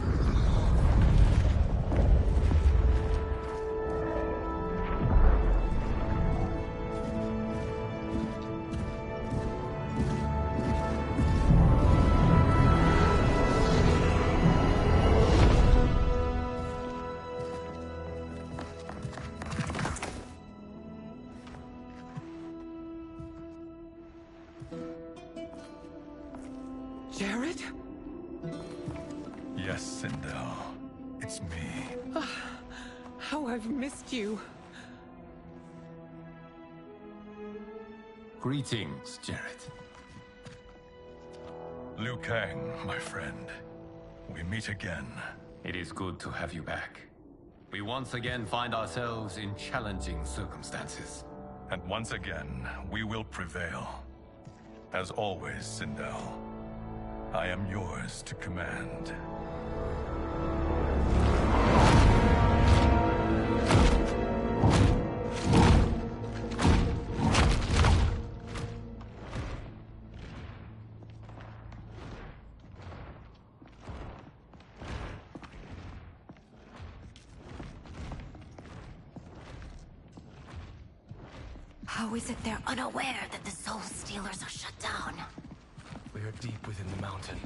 right? Yes, Sindel. It's me. How I've missed you. Greetings, Jarrett. Liu Kang, my friend. We meet again. It is good to have you back. We once again find ourselves in challenging circumstances. And once again, we will prevail. As always, Sindel, I am yours to command. How is it they're unaware that the Soul Stealers are shut down? We are deep within the mountain.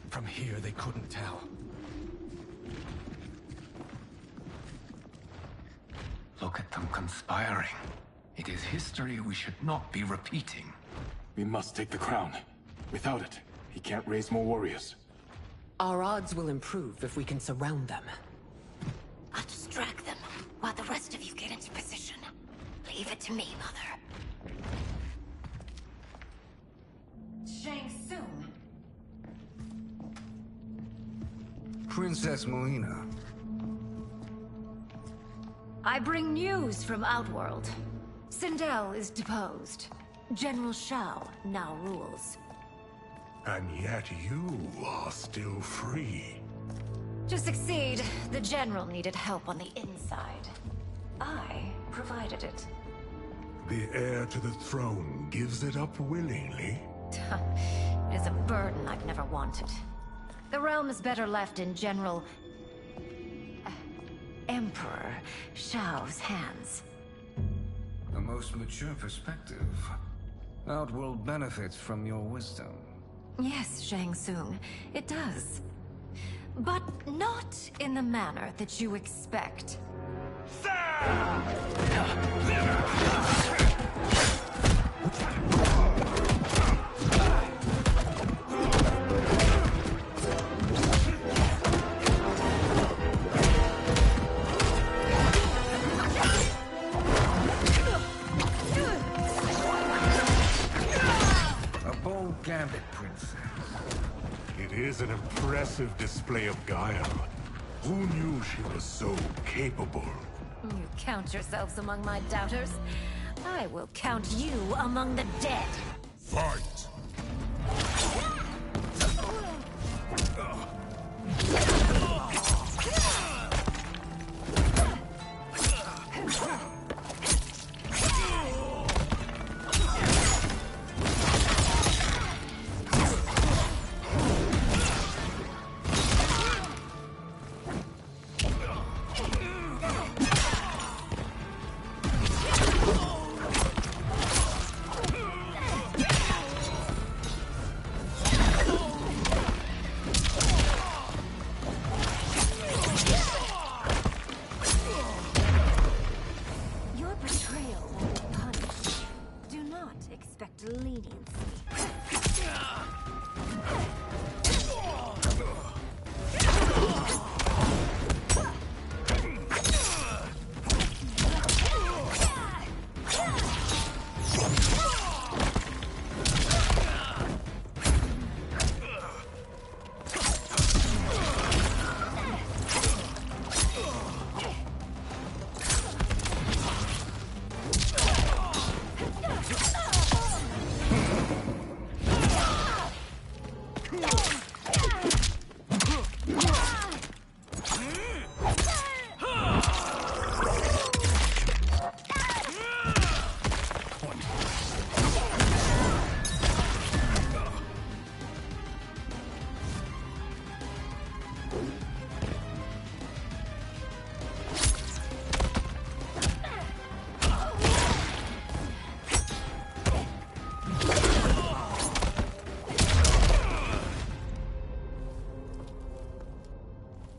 From here, they couldn't tell. Look at them conspiring. It is history we should not be repeating. We must take the crown. Without it, he can't raise more warriors. Our odds will improve if we can surround them. I'll distract them while the rest of you get into position. Leave it to me, Mother. Shang Tsung. Princess Melina. I bring news from Outworld. Sindel is deposed. General Shao now rules. And yet you are still free. To succeed, the General needed help on the inside. I provided it. The heir to the throne gives it up willingly. It is a burden I've never wanted. The realm is better left in General... Emperor Shao's hands. A most mature perspective. Outworld benefits from your wisdom. Yes, Shang Tsung, it does. But not in the manner that you expect. A bold gambit, Princess. It is an impressive display of guile. Who knew she was so capable? You count yourselves among my doubters. I will count you among the dead. Fight! Your betrayal will be punished. Do not expect leniency.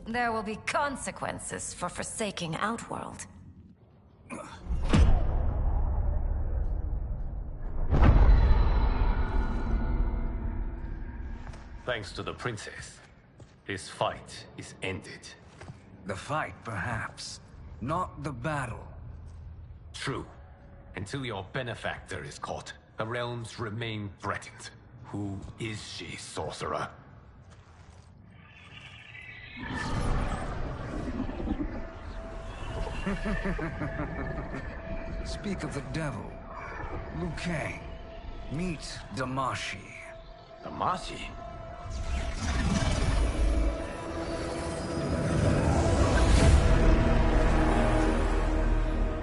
There will be consequences for forsaking Outworld. thanks to the princess. This fight is ended. The fight, perhaps. Not the battle. True. Until your benefactor is caught, the realms remain threatened. Who is she, sorcerer? Speak of the devil. Liu Kang. Meet Damashi. Damashi?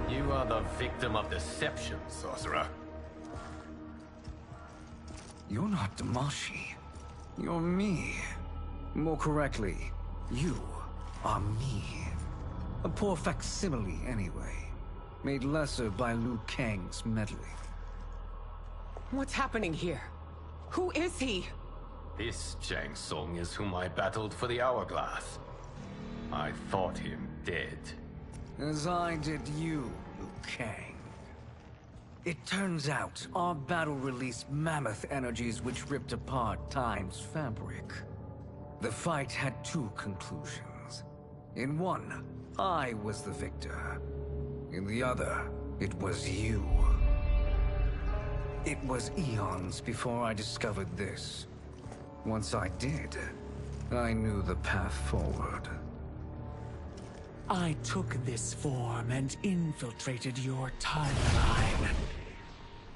You are the victim of deception, sorcerer. You're not Damashi. You're me. More correctly, you are me. A poor facsimile, anyway. Made lesser by Liu Kang's meddling. What's happening here? Who is he? This Shang Tsung is whom I battled for the Hourglass. I thought him dead. As I did you, Liu Kang. It turns out our battle released mammoth energies which ripped apart time's fabric. The fight had two conclusions. In one, I was the victor. In the other, it was you. It was eons before I discovered this. Once I did, I knew the path forward. I took this form and infiltrated your timeline.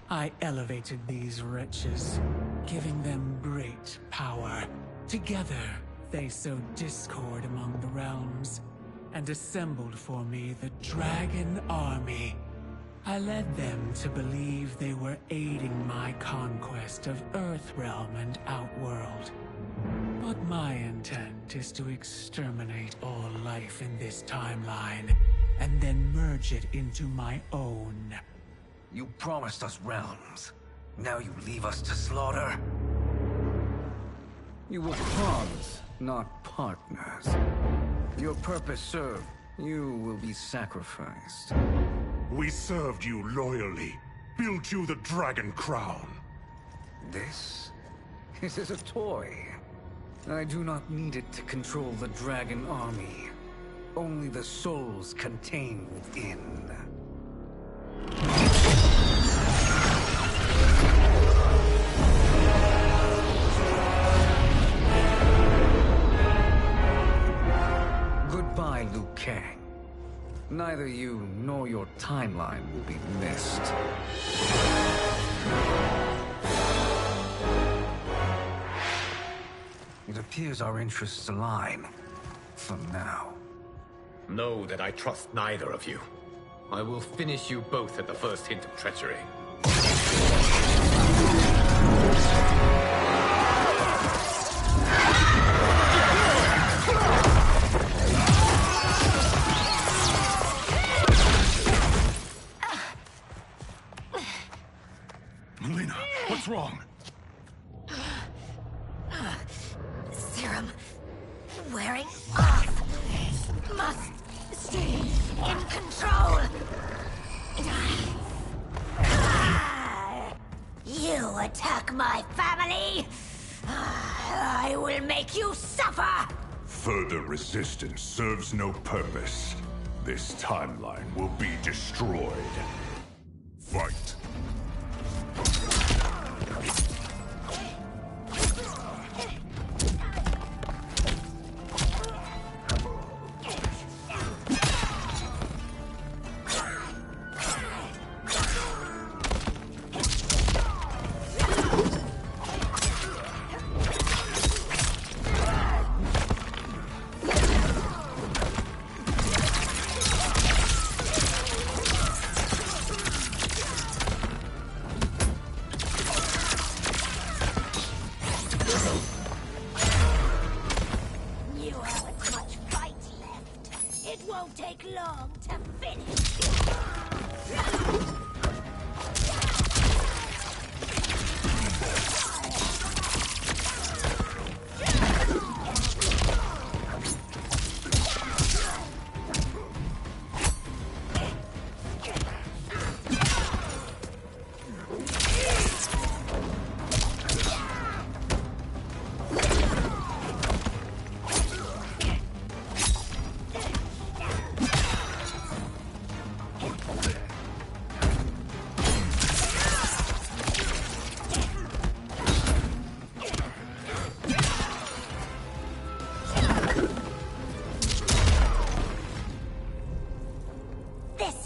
I elevated these wretches, giving them great power. Together, they sowed discord among the realms, and assembled for me the Dragon Army. I led them to believe they were aiding my conquest of Earthrealm and Outworld. But my intent is to exterminate all life in this timeline, and then merge it into my own. You promised us realms. Now you leave us to slaughter? You were pawns, not partners. Your purpose served. You will be sacrificed. We served you loyally. Built you the Dragon Crown. This is a toy. I do not need it to control the Dragon Army. Only the souls contained within. Goodbye, Liu Kang. Neither you nor your timeline will be missed. It appears our interests align. For now. Know that I trust neither of you. I will finish you both at the first hint of treachery. Melina, what's wrong? Serum wearing off. Must stay in control. You attack my family. I will make you suffer. Further resistance serves no purpose. This timeline will be destroyed. Fight.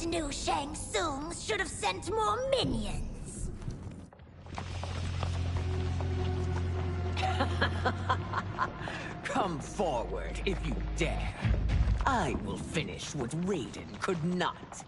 new Shang Tsungs should have sent more minions. Come forward if you dare. I will finish what Raiden could not.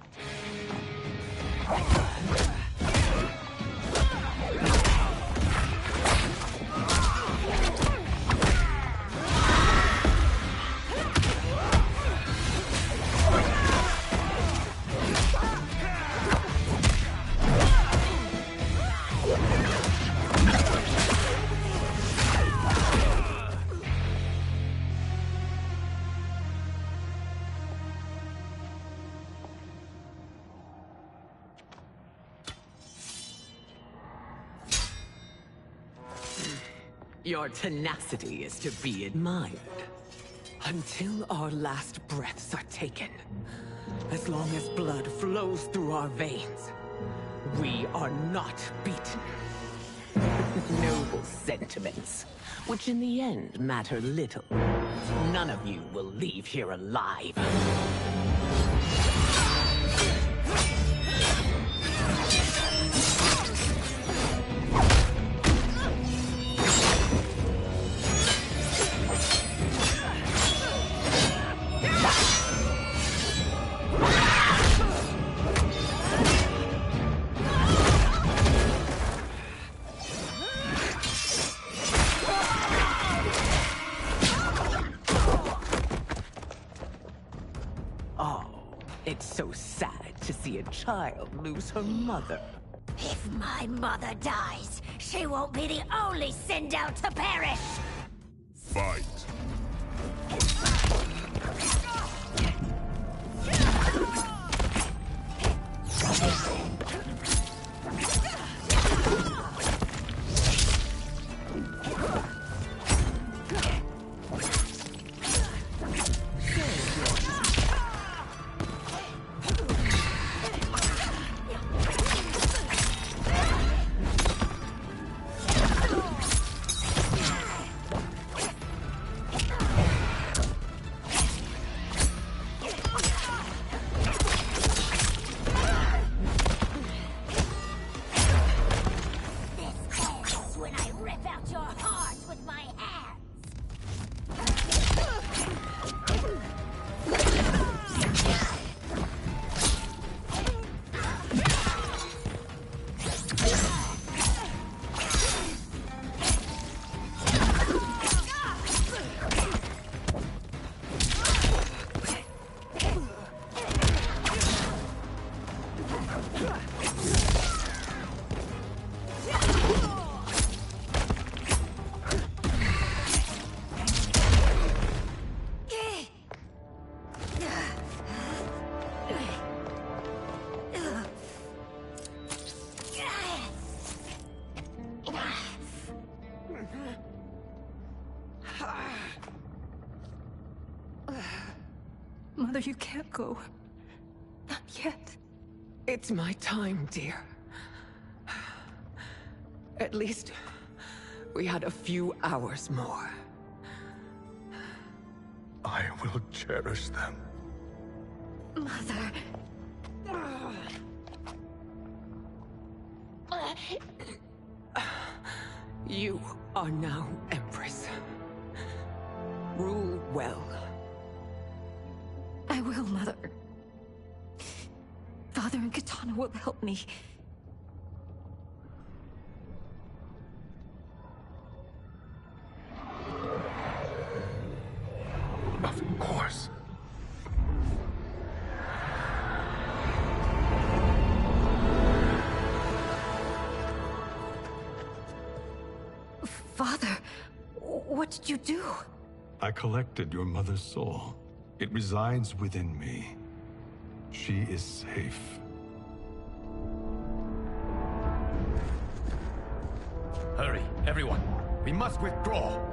Your tenacity is to be admired. Until our last breaths are taken, as long as blood flows through our veins, we are not beaten. Noble sentiments, which in the end matter little. None of you will leave here alive. It's so sad to see a child lose her mother. If my mother dies, she won't be the only Sindel to perish! Fight. Mother, you can't go. Not yet. It's my time, dear. At least, we had a few hours more. I will cherish them. Mother... You are now Empress. Rule well. I will, Mother. Father and Katana will help me. Of course. Father, what did you do? I collected your mother's soul. It resides within me. She is safe. Hurry, everyone. We must withdraw.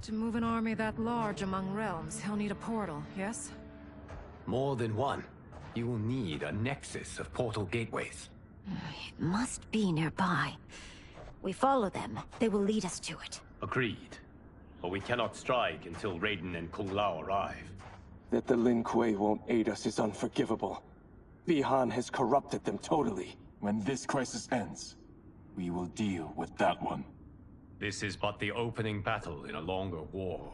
To move an army that large among realms, he'll need a portal, yes? More than one. You will need a nexus of portal gateways. It must be nearby. We follow them, they will lead us to it. Agreed. But we cannot strike until Raiden and Kung Lao arrive. That the Lin Kuei won't aid us is unforgivable. Bi-Han has corrupted them totally. When this crisis ends, we will deal with that one. This is but the opening battle in a longer war.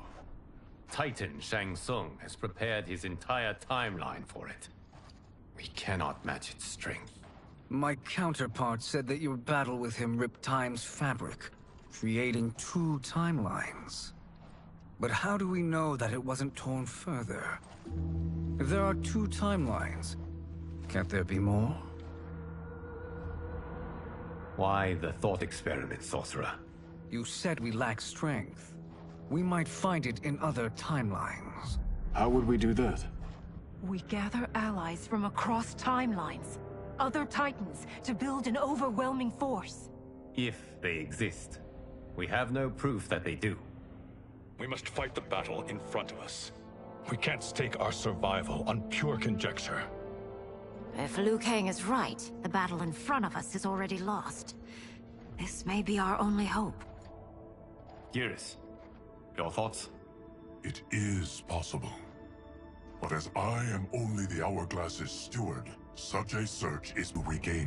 Titan Shang Tsung has prepared his entire timeline for it. We cannot match its strength. My counterpart said that your battle with him ripped time's fabric, creating 2 timelines. But how do we know that it wasn't torn further? If there are 2 timelines, can't there be more? Why the thought experiment, Sorcerer? You said we lack strength. We might find it in other timelines. How would we do that? We gather allies from across timelines, other Titans, to build an overwhelming force. If they exist. We have no proof that they do. We must fight the battle in front of us. We can't stake our survival on pure conjecture. If Liu Kang is right, the battle in front of us is already lost. This may be our only hope. Geras, your thoughts? It is possible. But as I am only the Hourglass's steward, such a search is to regain